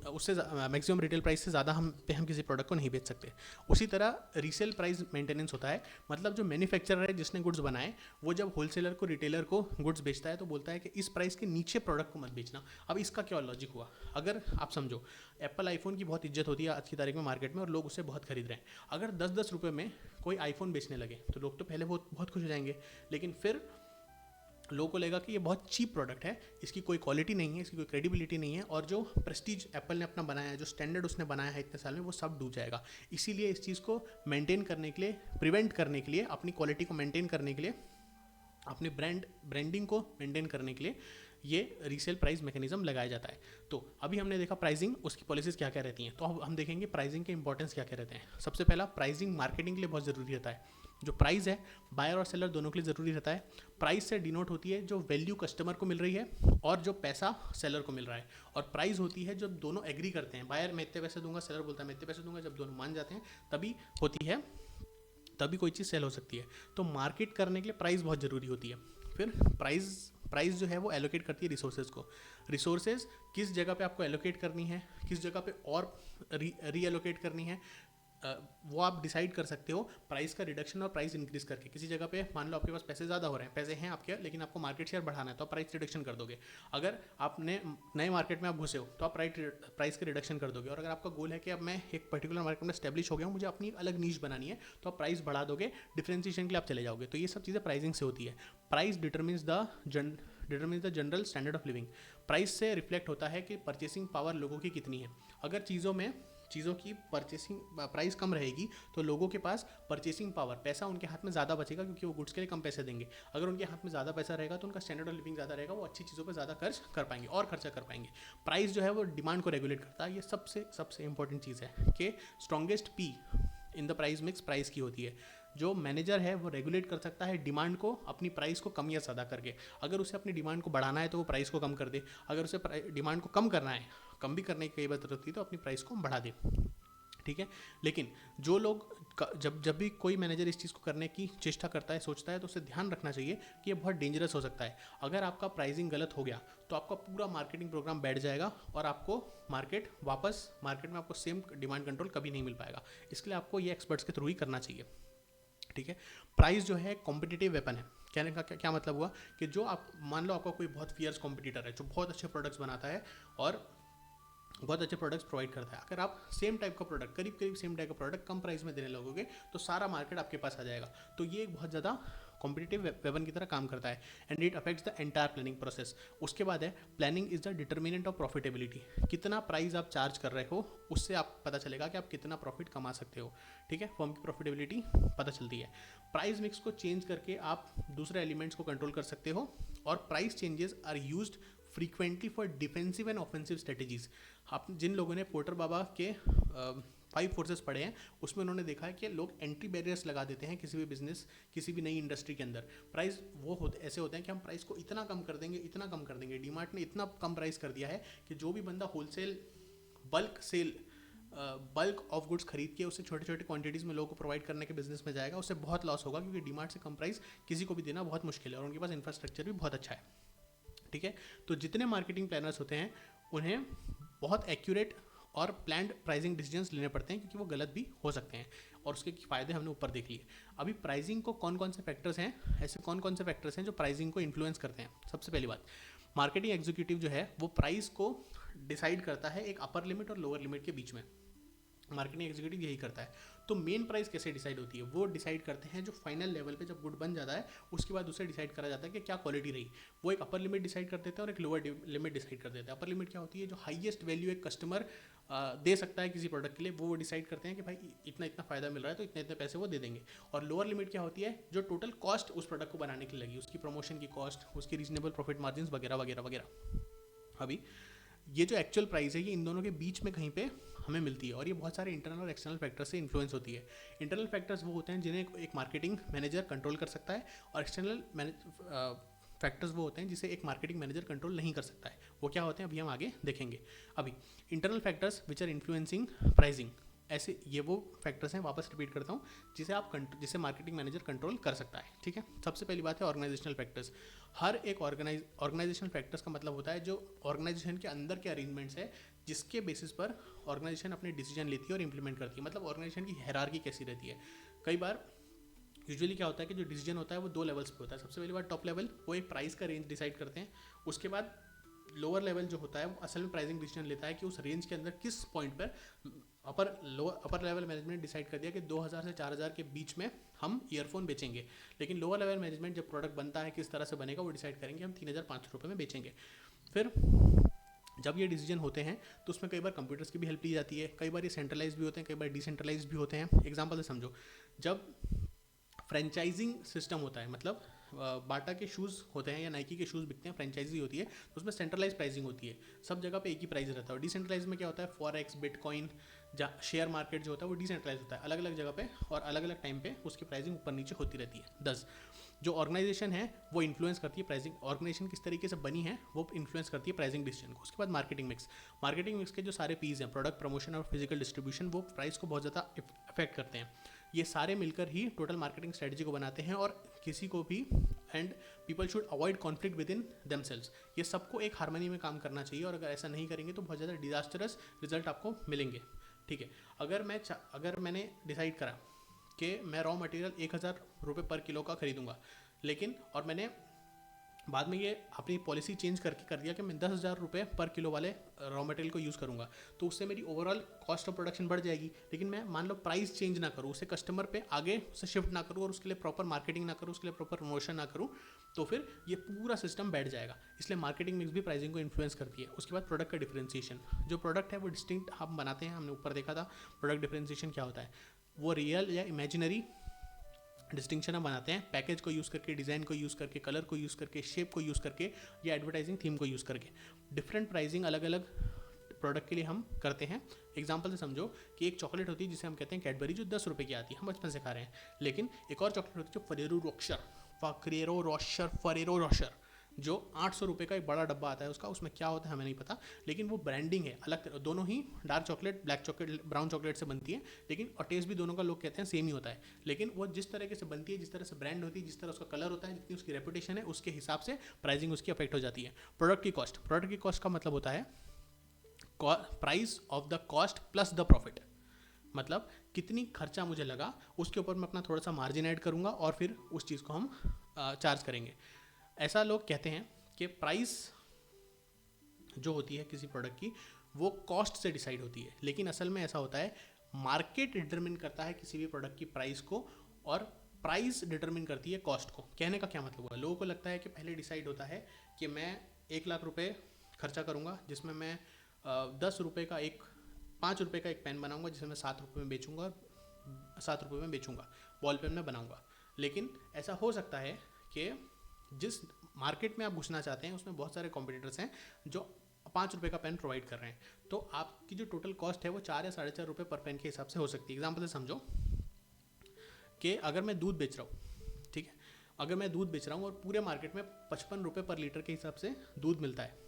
Speaker 1: उससे मैक्सिमम रिटेल प्राइस से ज़्यादा हम किसी प्रोडक्ट को नहीं बेच सकते। उसी तरह रीसेल प्राइस मेंटेनेंस होता है, मतलब जो मैन्युफैक्चरर है जिसने गुड्स बनाए वो जब होलसेलर को, रिटेलर को गुड्स बेचता है तो बोलता है कि इस प्राइस के नीचे प्रोडक्ट को मत बेचना। अब इसका क्या लॉजिक हुआ? अगर आप समझो एप्पल आईफोन की बहुत इज्जत होती है आज की तारीख में मार्केट में और लोग उससे बहुत खरीद रहे हैं। अगर 10-10 रुपये में कोई आईफोन बेचने लगे तो लोग तो पहले बहुत खुश हो जाएंगे, लेकिन फिर लोगों को लगेगा कि ये बहुत चीप प्रोडक्ट है, इसकी कोई क्वालिटी नहीं है, इसकी कोई क्रेडिबिलिटी नहीं है, और जो प्रेस्टीज एप्पल ने अपना बनाया है, जो स्टैंडर्ड उसने बनाया है इतने साल में, वो सब डूब जाएगा। इसीलिए इस चीज़ को मेंटेन करने के लिए, प्रिवेंट करने के लिए, अपनी क्वालिटी को मेंटेन करने के लिए, अपने ब्रांडिंग को मेंटेन करने के लिए ये रीसेल प्राइस मैकेनिज्म लगाया जाता है। तो अभी हमने देखा प्राइसिंग, उसकी पॉलिसीज क्या क्या रहती हैं। तो अब हम देखेंगे प्राइसिंग के इंपॉर्टेंस क्या क्या रहते हैं। सबसे पहला, प्राइसिंग मार्केटिंग के लिए बहुत ज़रूरी रहता है। जो प्राइस है बायर और सेलर दोनों के लिए ज़रूरी रहता है। प्राइस से डिनोट होती है जो वैल्यू कस्टमर को मिल रही है और जो पैसा सेलर को मिल रहा है, और प्राइस होती है जब दोनों एग्री करते हैं, बायर मैं इतने पैसे दूंगा, सेलर बोलता है मैं इतने पैसे दूंगा, जब दोनों मान जाते हैं तभी होती है, तभी कोई चीज़ सेल हो सकती है। तो मार्केट करने के लिए प्राइस बहुत ज़रूरी होती है। फिर प्राइस जो है वो एलोकेट करती है रिसोर्सेज को। रिसोर्सेज किस जगह पे आपको एलोकेट करनी है, किस जगह पे और रीएलोकेट करनी है, वो आप डिसाइड कर सकते हो प्राइस का रिडक्शन और प्राइस इंक्रीज करके। किसी जगह पे मान लो आपके पास पैसे ज़्यादा हो रहे हैं, पैसे हैं आपके, लेकिन आपको मार्केट शेयर बढ़ाना है तो आप प्राइस रिडक्शन कर दोगे। अगर आपने नए मार्केट में आप घुसे हो तो आप प्राइस के रिडक्शन कर दोगे। और अगर आपका गोल है कि अब मैं एक पर्टिकुलर मार्केट में स्टैब्लिश हो गया हूँ, मुझे अपनी अलग नीश बनानी है, तो आप प्राइस बढ़ा दोगे, डिफ्रेंसिएशन के लिए आप चले जाओगे। तो ये सब चीज़ें प्राइसिंग से होती है। Price determines the general standard of living. Price से रिफ्लेक्ट होता है कि परचेसिंग पावर लोगों की कितनी है। अगर चीज़ों में चीज़ों की परचेसिंग प्राइस कम रहेगी तो लोगों के पास परचेसिंग पावर, पैसा उनके हाथ में ज़्यादा बचेगा क्योंकि वो गुड्स के लिए कम पैसे देंगे। अगर उनके हाथ में ज़्यादा पैसा रहेगा तो उनका स्टैंडर्ड ऑफ लिविंग ज़्यादा रहेगा, वो अच्छी चीज़ों पर ज़्यादा खर्च कर पाएंगे और खर्चा कर पाएंगे। प्राइस जो है वो डिमांड को रेगुलेट करता है। ये सबसे सबसे इंपॉर्टेंट चीज़ है कि strongest P in the price mix price की होती है। जो मैनेजर है वो रेगुलेट कर सकता है डिमांड को अपनी प्राइस को कम या ज़्यादा करके। अगर उसे अपनी डिमांड को बढ़ाना है तो वो प्राइस को कम कर दे, अगर उसे डिमांड को कम करना है, कम भी करने की कई बार जरूरत होती है, तो अपनी प्राइस को बढ़ा दे। ठीक है। लेकिन जो लोग जब भी कोई मैनेजर इस चीज़ को करने की चेष्टा करता है, सोचता है, तो उसे ध्यान रखना चाहिए कि ये बहुत डेंजरस हो सकता है। अगर आपका प्राइसिंग गलत हो गया तो आपका पूरा मार्केटिंग प्रोग्राम बैठ जाएगा और आपको मार्केट में आपको सेम डिमांड कंट्रोल कभी नहीं मिल पाएगा। इसके लिए आपको ये एक्सपर्ट्स के थ्रू ही करना चाहिए। ठीक है। प्राइस जो है कॉम्पिटिटिव वेपन है। कहने का क्या मतलब हुआ कि जो आप मान लो आपका कोई बहुत फियर्स कॉम्पिटिटर है जो बहुत अच्छे प्रोडक्ट्स बनाता है और बहुत अच्छे प्रोडक्ट्स प्रोवाइड करता है, अगर आप सेम टाइप का प्रोडक्ट, करीब करीब सेम टाइप का प्रोडक्ट कम प्राइस में देने लगोगे तो सारा मार्केट आपके पास आ जाएगा। तो ये एक बहुत ज़्यादा कॉम्पिटिटिव वेपन की तरह काम करता है and it affects the entire planning process. उसके बाद है planning is the determinant of profitability. कितना प्राइस आप चार्ज कर रहे हो उससे आप पता चलेगा कि आप कितना प्रॉफिट कमा सकते हो। ठीक है, फर्म की प्रॉफिटेबिलिटी पता चलती है। प्राइस मिक्स को चेंज करके आप दूसरे एलिमेंट्स को कंट्रोल कर सकते हो और price changes are used frequently for defensive and offensive strategies. आप जिन लोगों ने पोर्टर बाबा के 5 फोर्सेस पढ़े हैं उसमें उन्होंने देखा है कि लोग एंट्री बैरियर्स लगा देते हैं किसी भी बिजनेस, किसी भी नई इंडस्ट्री के अंदर। प्राइस वो ऐसे होते हैं कि हम प्राइस को इतना कम कर देंगे। डीमार्ट ने इतना कम प्राइस कर दिया है कि जो भी बंदा होलसेल बल्क ऑफ गुड्स खरीद के उसे छोटे छोटे क्वांटिटीज़ में लोगों को प्रोवाइड करने के बिजनेस में जाएगा, उससे बहुत लॉस होगा क्योंकि डीमार्ट से कम प्राइस किसी को भी देना बहुत मुश्किल है और उनके पास इंफ्रास्ट्रक्चर भी बहुत अच्छा है। ठीक है, तो जितने मार्केटिंग प्लानर्स होते हैं उन्हें बहुत एक्यूरेट और प्लान्ड प्राइसिंग डिसीजंस लेने पड़ते हैं क्योंकि वो गलत भी हो सकते हैं और उसके फ़ायदे हमने ऊपर देख लिए। अभी प्राइसिंग को कौन कौन से फैक्टर्स हैं, ऐसे कौन कौन से फैक्टर्स हैं जो प्राइसिंग को इन्फ्लुएंस करते हैं। सबसे पहली बात, मार्केटिंग एग्जीक्यूटिव जो है वो प्राइस को डिसाइड करता है एक अपर लिमिट और लोअर लिमिट के बीच में। मार्केटिंग एग्जीक्यूटिव यही करता है। तो मेन प्राइस कैसे डिसाइड होती है, वो डिसाइड करते हैं जो फाइनल लेवल पे जब गुड बन जाता है उसके बाद उसे डिसाइड करा जाता है कि क्या क्वालिटी रही। वो एक अपर लिमिट डिसाइड कर देते हैं और एक लोअर लिमिट डिसाइड कर देते हैं। अपर लिमिट क्या होती है, जो हाईएस्ट वैल्यू एक कस्टमर दे सकता है किसी प्रोडक्ट के लिए, वो डिसाइड करते हैं कि भाई इतना इतना फ़ायदा मिल रहा है तो इतने इतने पैसे वो दे देंगे। और लोअर लिमिट क्या होती है, जो टोटल कॉस्ट उस प्रोडक्ट को बनाने की लगी, उसकी प्रमोशन की कॉस्ट, उसकी रीजनेबल प्रॉफिट मार्जिन वगैरह वगैरह वगैरह। अभी ये जो एक्चुअल प्राइस है ये इन दोनों के बीच में कहीं पे हमें मिलती है और ये बहुत सारे इंटरनल और एक्सटर्नल फैक्टर से इन्फ्लुएंस होती है। इंटरनल फैक्टर्स वो होते हैं जिन्हें एक मार्केटिंग मैनेजर कंट्रोल कर सकता है और एक्सटर्नल फैक्टर्स वो होते हैं जिसे एक मार्केटिंग मैनेजर कंट्रोल नहीं कर सकता है। वो क्या होते हैं अभी हम आगे देखेंगे। अभी internal factors which are influencing pricing, ऐसे ये वो फैक्टर्स हैं, वापस रिपीट करता हूँ, जिसे मार्केटिंग मैनेजर कंट्रोल कर सकता है। ठीक है, सबसे पहली बात है ऑर्गेनाइजेशनल फैक्टर्स। हर एक ऑर्गेनाइजेशनल फैक्टर्स का मतलब होता है जो ऑर्गेनाइजेशन के अंदर के अरेंजमेंट्स है जिसके बेसिस पर ऑर्गेनाइजेशन अपने डिसीजन लेती है और इंप्लीमेंट करती है। मतलब ऑर्गेनाइजेशन की हायरार्की कैसी रहती है। कई बार यूजुअली क्या होता है कि जो डिसीजन होता है वो 2 लेवल्स पे होता है। सबसे पहली बार टॉप लेवल, वो एक प्राइस का रेंज डिसाइड करते हैं। उसके बाद लोअर लेवल जो होता है वो असल में प्राइसिंग डिसीजन लेता है कि उस रेंज के अंदर किस पॉइंट पर अपर लेवल मैनेजमेंट डिसाइड कर दिया कि 2000 से 4000 के बीच में हम ईयरफोन बेचेंगे, लेकिन लोअर लेवल मैनेजमेंट जब प्रोडक्ट बनता है किस तरह से बनेगा वो डिसाइड करेंगे हम 3500 रुपये में बेचेंगे। फिर जब ये डिसीजन होते हैं तो उसमें कई बार कंप्यूटर्स की भी हेल्प ली जाती है, कई बार ये सेंट्रलाइज भी होते हैं, कई बार डिसेंट्रलाइज भी होते हैं। एग्जाम्पल से समझो, जब फ्रेंचाइजिंग सिस्टम होता है, मतलब बाटा के शूज़ होते हैं या नाइकी के शूज़ बिकते हैं, फ्रेंचाइजी होती है तो उसमें सेंट्रलाइज प्राइसिंग होती है, सब जगह पे एक ही प्राइस रहता है। डिसेंट्रलाइज में क्या होता है, फॉरेक्स, बिटकॉइन, शेयर मार्केट जो होता है वो डिसेंट्रलाइज होता है, अलग अलग जगह पे और अलग अलग टाइम पे उसकी प्राइसिंग ऊपर नीचे होती रहती है। 10, जो ऑर्गेनाइजेशन है वो इन्फ्लुएंस करती है प्राइसिंग, ऑर्गेनाइजेशन किस तरीके से बनी है वो इन्फ्लुएंस करती है प्राइसिंग डिसीजन को। उसके बाद मार्केटिंग मिक्स के जो सारे पीस हैं, प्रोडक्ट, प्रमोशन और फिजिकल डिस्ट्रीब्यूशन, वो प्राइस को बहुत ज़्यादा अफेक्ट करते हैं। ये सारे मिलकर ही टोटल मार्केटिंग स्ट्रेटजी को बनाते हैं और किसी को भी and people should avoid conflict with in themselves. ये सबको एक हार्मनी में काम करना चाहिए और अगर ऐसा नहीं करेंगे तो बहुत ज़्यादा डिजास्टरस रिजल्ट आपको मिलेंगे। ठीक है, अगर मैंने डिसाइड करा कि मैं रॉ मटेरियल 1000 रुपये पर किलो का खरीदूंगा, लेकिन और बाद में ये अपनी पॉलिसी चेंज करके कर दिया कि मैं 10,000 रुपये पर किलो वाले रॉ मटेरियल को यूज़ करूँगा, तो उससे मेरी ओवरऑल कॉस्ट ऑफ प्रोडक्शन बढ़ जाएगी। लेकिन मैं मान लो प्राइस चेंज ना करूँ, उसे कस्टमर पे आगे उसे शिफ्ट ना करूँ और उसके लिए प्रॉपर मार्केटिंग ना करूँ, उसके लिए प्रॉपर प्रमोशन ना करूँ, तो फिर ये पूरा सिस्टम बैठ जाएगा। इसलिए मार्केटिंग मिक्स भी प्राइसिंग को इन्फ्लुएंस करती है। उसके बाद प्रोडक्ट का डिफरेंशिएशन, जो प्रोडक्ट है वो डिस्टिंक्ट हम बनाते हैं, हमने ऊपर देखा था प्रोडक्ट डिफरेंशिएशन क्या होता है। वो रियल या इमेजिनरी डिस्टिंक्शन हम बनाते हैं पैकेज को यूज़ करके, डिज़ाइन को यूज़ करके, कलर को यूज़ करके, शेप को यूज़ करके, या एडवर्टाइजिंग थीम को यूज़ करके। डिफरेंट प्राइसिंग अलग अलग प्रोडक्ट के लिए हम करते हैं। एग्जांपल से समझो कि एक चॉकलेट होती है जिसे हम कहते हैं कैडबरी, जो 10 रुपये की आती है, हम बचपन से खा रहे हैं। लेकिन एक और चॉकलेट होती है जो फरेरो रोशर, जो 800 रुपये का एक बड़ा डब्बा आता है उसका, उसमें क्या होता है हमें नहीं पता, लेकिन वो ब्रांडिंग है अलग। दोनों ही dark chocolate, black chocolate, brown chocolate से बनती है, लेकिन और टेस्ट भी दोनों का लोग कहते हैं सेम ही होता है। लेकिन वो जिस तरीके से बनती है, जिस तरह से ब्रांड होती है, जिस तरह उसका कलर होता है, जितनी उसकी रेपुटेशन है, उसके हिसाब से प्राइसिंग उसकी अफेक्ट हो जाती है। प्रोडक्ट की कॉस्ट का मतलब होता है price of the cost plus the profit, मतलब कितनी खर्चा मुझे लगा उसके ऊपर मैं अपना थोड़ा सा मार्जिन ऐड करूँगा और फिर उस चीज़ को हम चार्ज करेंगे। ऐसा लोग कहते हैं कि प्राइस जो होती है किसी प्रोडक्ट की वो कॉस्ट से डिसाइड होती है, लेकिन असल में ऐसा होता है मार्केट डिटरमिन करता है किसी भी प्रोडक्ट की प्राइस को, और प्राइस डिटरमिन करती है कॉस्ट को। कहने का क्या मतलब हुआ, लोगों को लगता है कि पहले डिसाइड होता है कि मैं 1,00,000 रुपये खर्चा करूँगा, जिसमें मैं 10 रुपये का एक 5 रुपये का एक पेन बनाऊंगा, जिसे मैं 7 रुपये में बेचूंगा, और 7 रुपये में बेचूंगा, बॉल पेन में बनाऊंगा। लेकिन ऐसा हो सकता है कि जिस मार्केट में आप घुसना चाहते हैं उसमें बहुत सारे कॉम्पिटिटर्स हैं जो 5 रुपये का पेन प्रोवाइड कर रहे हैं, तो आपकी जो टोटल कॉस्ट है वो 4 या 4.5 रुपये पर पेन के हिसाब से हो सकती है। एग्जाम्पल से समझो कि अगर मैं दूध बेच रहा हूँ, ठीक है, अगर मैं दूध बेच रहा हूँ और पूरे मार्केट में 55 रुपये पर लीटर के हिसाब से दूध मिलता है,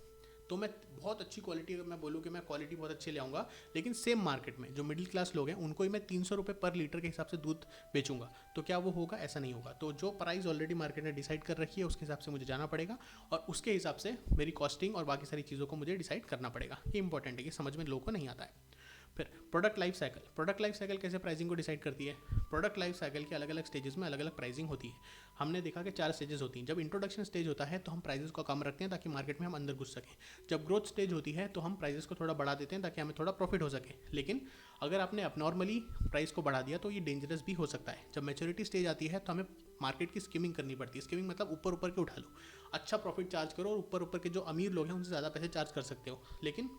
Speaker 1: तो मैं बहुत अच्छी क्वालिटी, अगर मैं बोलूँ कि मैं क्वालिटी बहुत अच्छी ले आऊँगा, लेकिन सेम मार्केट में जो मिडिल क्लास लोग हैं उनको ही मैं 300 रुपये पर लीटर के हिसाब से दूध बेचूंगा, तो क्या वो होगा? ऐसा नहीं होगा। तो जो प्राइस ऑलरेडी मार्केट ने डिसाइड कर रखी है उसके हिसाब से मुझे जाना पड़ेगा, और उसके हिसाब से मेरी कॉस्टिंग और बाकी सारी चीज़ों को मुझे डिसाइड करना पड़ेगा। ये इंपॉर्टेंट है कि समझ में लोगों को नहीं आता है। फिर प्रोडक्ट लाइफ साइकिल कैसे प्राइसिंग को डिसाइड करती है? प्रोडक्ट लाइफ साइकिल के अलग अलग स्टेजेस में अलग अलग प्राइसिंग होती है। हमने देखा कि 4 स्टेजेस होती हैं। जब इंट्रोडक्शन स्टेज होता है तो हम प्राइसेस को कम रखते हैं ताकि मार्केट में हम अंदर घुस सकें। जब ग्रोथ स्टेज होती है तो हम प्राइसेस को थोड़ा बढ़ा देते हैं ताकि हमें थोड़ा प्रॉफिट हो सके। लेकिन अगर आपने अपनॉर्मली प्राइस को बढ़ा दिया तो ये डेंजरस भी हो सकता है। जब मैच्योरिटी स्टेज आती है तो हमें मार्केट की स्किमिंग करनी पड़ती है। स्किमिंग मतलब ऊपर ऊपर के उठा लो, अच्छा प्रॉफिट चार्ज करो, और ऊपर ऊपर के जो अमीर लोग हैं उनसे ज़्यादा पैसे चार्ज कर सकते हो। लेकिन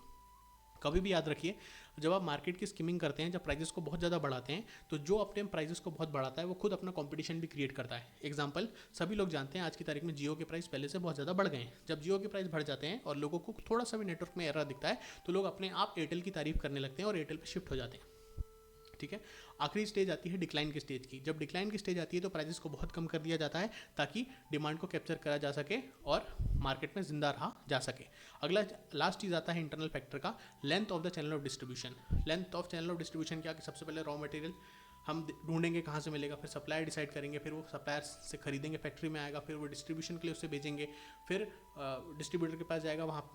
Speaker 1: कभी भी याद रखिए, जब आप मार्केट की स्किमिंग करते हैं, जब प्राइजेस को बहुत ज़्यादा बढ़ाते हैं, तो जो अपने प्राइजेस को बहुत बढ़ाता है वो खुद अपना कंपटीशन भी क्रिएट करता है। एग्जांपल, सभी लोग जानते हैं आज की तारीख में जियो के प्राइस पहले से बहुत ज़्यादा बढ़ गए हैं। जब जियो के प्राइस बढ़ जाते हैं और लोगों को थोड़ा सा भी नेटवर्क में एरर दिखता है तो लोग अपने आप एयरटेल की तारीफ करने लगते हैं और एयरटेल पर शिफ्ट हो जाते हैं। ठीक है, आखिरी स्टेज आती है डिक्लाइन की स्टेज की। जब डिक्लाइन की स्टेज आती है तो प्राइसेस को बहुत कम कर दिया जाता है ताकि डिमांड को कैप्चर करा जा सके और मार्केट में जिंदा रहा जा सके। अगला लास्ट चीज़ आता है इंटरनल फैक्टर का, length of the channel of distribution. Length of channel of distribution क्या कि सबसे पहले रॉ मटेरियल हम ढूंढेंगे कहाँ से मिलेगा, फिर सप्लायर डिसाइड करेंगे, फिर वो सप्लायर से खरीदेंगे, फैक्ट्री में आएगा, फिर वो डिस्ट्रीब्यूशन के लिए उससे भेजेंगे, फिर डिस्ट्रीब्यूटर के पास जाएगा, वहाँ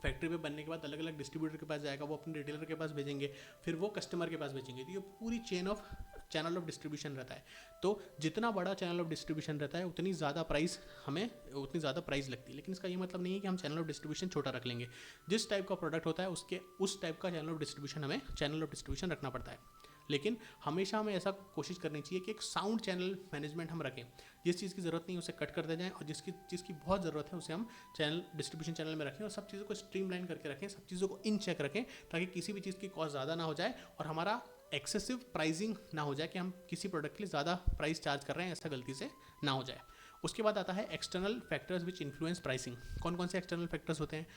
Speaker 1: फैक्ट्री पे बनने के बाद अलग अलग डिस्ट्रीब्यूटर के पास जाएगा, वो अपने रिटेलर के पास भेजेंगे, फिर वो कस्टमर के पास भेजेंगे। तो ये पूरी चैनल ऑफ डिस्ट्रीब्यूशन रहता है। तो जितना बड़ा चैनल ऑफ डिस्ट्रीब्यूशन रहता है उतनी ज़्यादा प्राइस लगती है। लेकिन इसका ये मतलब नहीं है कि हम चैनल ऑफ डिस्ट्रीब्यूशन छोटा रख लेंगे। जिस टाइप का प्रोडक्ट होता है उसके उस टाइप का चैनल ऑफ डिस्ट्रीब्यूशन रखना पड़ता है। लेकिन हमेशा हमें ऐसा कोशिश करनी चाहिए कि एक साउंड चैनल मैनेजमेंट हम रखें। जिस चीज़ की ज़रूरत नहीं है उसे कट कर दे जाएँ, और जिसकी चीज़ की बहुत ज़रूरत है उसे हम डिस्ट्रीब्यूशन चैनल में रखें, और सब चीज़ों को स्ट्रीमलाइन करके रखें, सब चीज़ों को इन चेक रखें ताकि किसी भी चीज़ की कॉस्ट ज़्यादा ना हो जाए और हमारा एक्सेसिव प्राइसिंग ना हो जाए कि हम किसी प्रोडक्ट के लिए ज़्यादा प्राइस चार्ज कर रहे हैं, ऐसा गलती से ना हो जाए। उसके बाद आता है external factors which influence pricing. कौन कौन से एक्सटर्नल फैक्टर्स होते हैं?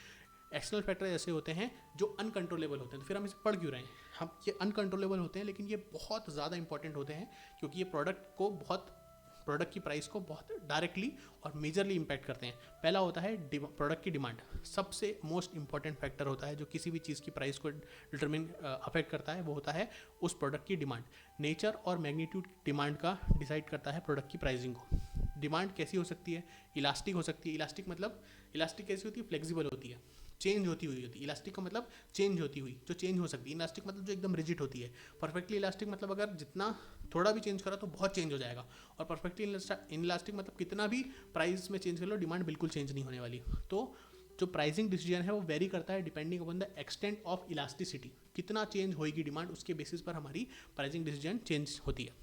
Speaker 1: एक्सटर्नल फैक्टर ऐसे होते हैं जो अनकंट्रोलेबल होते हैं। तो फिर हम इसे पढ़ क्यों रहे हैं? हम ये अनकंट्रोलेबल होते हैं लेकिन ये बहुत ज़्यादा इंपॉर्टेंट होते हैं क्योंकि ये प्रोडक्ट की प्राइस को बहुत डायरेक्टली और मेजरली इंपैक्ट करते हैं। पहला होता है प्रोडक्ट की डिमांड। सबसे मोस्ट इंपॉर्टेंट फैक्टर होता है जो किसी भी चीज़ की प्राइस को डिटरमिन अफेक्ट करता है, वो होता है उस प्रोडक्ट की डिमांड। नेचर और मैग्नीट्यूड डिमांड का डिसाइड करता है प्रोडक्ट की प्राइसिंग को। डिमांड कैसी हो सकती है? इलास्टिक हो सकती है। इलास्टिक कैसी होती है? फ्लेक्सिबल होती है। चेंज होती हुई होती है। इलास्टिक का मतलब चेंज होती हुई, जो चेंज हो सकती है। इलास्टिक मतलब जो एकदम रिजिड होती है। परफेक्टली इलास्टिक मतलब अगर जितना थोड़ा भी चेंज करा तो बहुत चेंज हो जाएगा। और परफेक्टली इनइलास्टिक मतलब कितना भी प्राइस में चेंज कर लो, डिमांड बिल्कुल चेंज नहीं होने वाली। तो जो प्राइसिंग डिसीजन है वो वेरी करता है depending upon the extent of elasticity. कितना चेंज होगी डिमांड, उसके बेसिस पर हमारी प्राइसिंग डिसीजन चेंज होती है।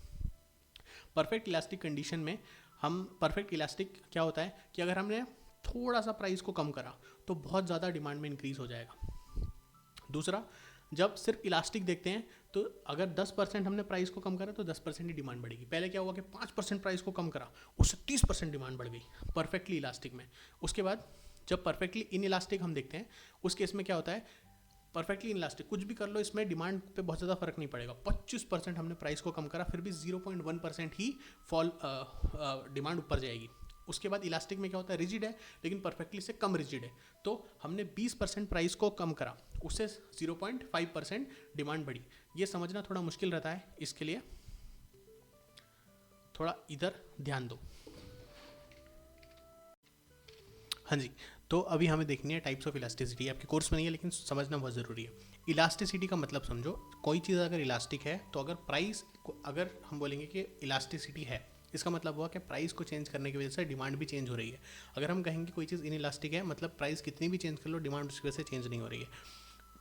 Speaker 1: परफेक्ट इलास्टिक कंडीशन में हम परफेक्ट इलास्टिक क्या होता है कि अगर हमने थोड़ा सा प्राइस को कम करा तो बहुत ज़्यादा डिमांड में इंक्रीज हो जाएगा। दूसरा, जब सिर्फ इलास्टिक देखते हैं तो अगर 10% हमने प्राइस को कम करा तो 10% ही डिमांड बढ़ेगी। पहले क्या हुआ कि 5% प्राइस को कम करा, उससे 30% डिमांड बढ़ गई परफेक्टली इलास्टिक में। उसके बाद जब परफेक्टली इन इलास्टिक हम देखते हैं, उस केस में क्या होता है, परफेक्टली इनइलास्टिक कुछ भी कर लो इसमें डिमांड पे बहुत ज़्यादा फर्क नहीं पड़ेगा। 25% हमने प्राइस को कम करा, फिर भी 0.1% ही फॉल डिमांड ऊपर जाएगी। उसके बाद इलास्टिक में क्या होता है, रिजिड है लेकिन परफेक्टली से कम रिजिड है, तो हमने 20% प्राइस को कम करा, उससे 0.5% डिमांड बढ़ी। ये समझना थोड़ा मुश्किल रहता है, इसके लिए थोड़ा इधर ध्यान दो। हाँ जी, तो अभी हमें देखनी है टाइप्स ऑफ इलास्टिसिटी। आपके कोर्स में नहीं है लेकिन समझना बहुत ज़रूरी है। इलास्टिसिटी का मतलब समझो, कोई चीज़ अगर इलास्टिक है तो अगर प्राइस, अगर हम बोलेंगे कि इलास्टिसिटी है, इसका मतलब हुआ कि प्राइस को चेंज करने की वजह से डिमांड भी चेंज हो रही है। अगर हम कहेंगे कोई चीज़ इनइलास्टिक है, मतलब प्राइस कितनी भी चेंज कर लो डिमांड उसकी वजह से चेंज नहीं हो रही है।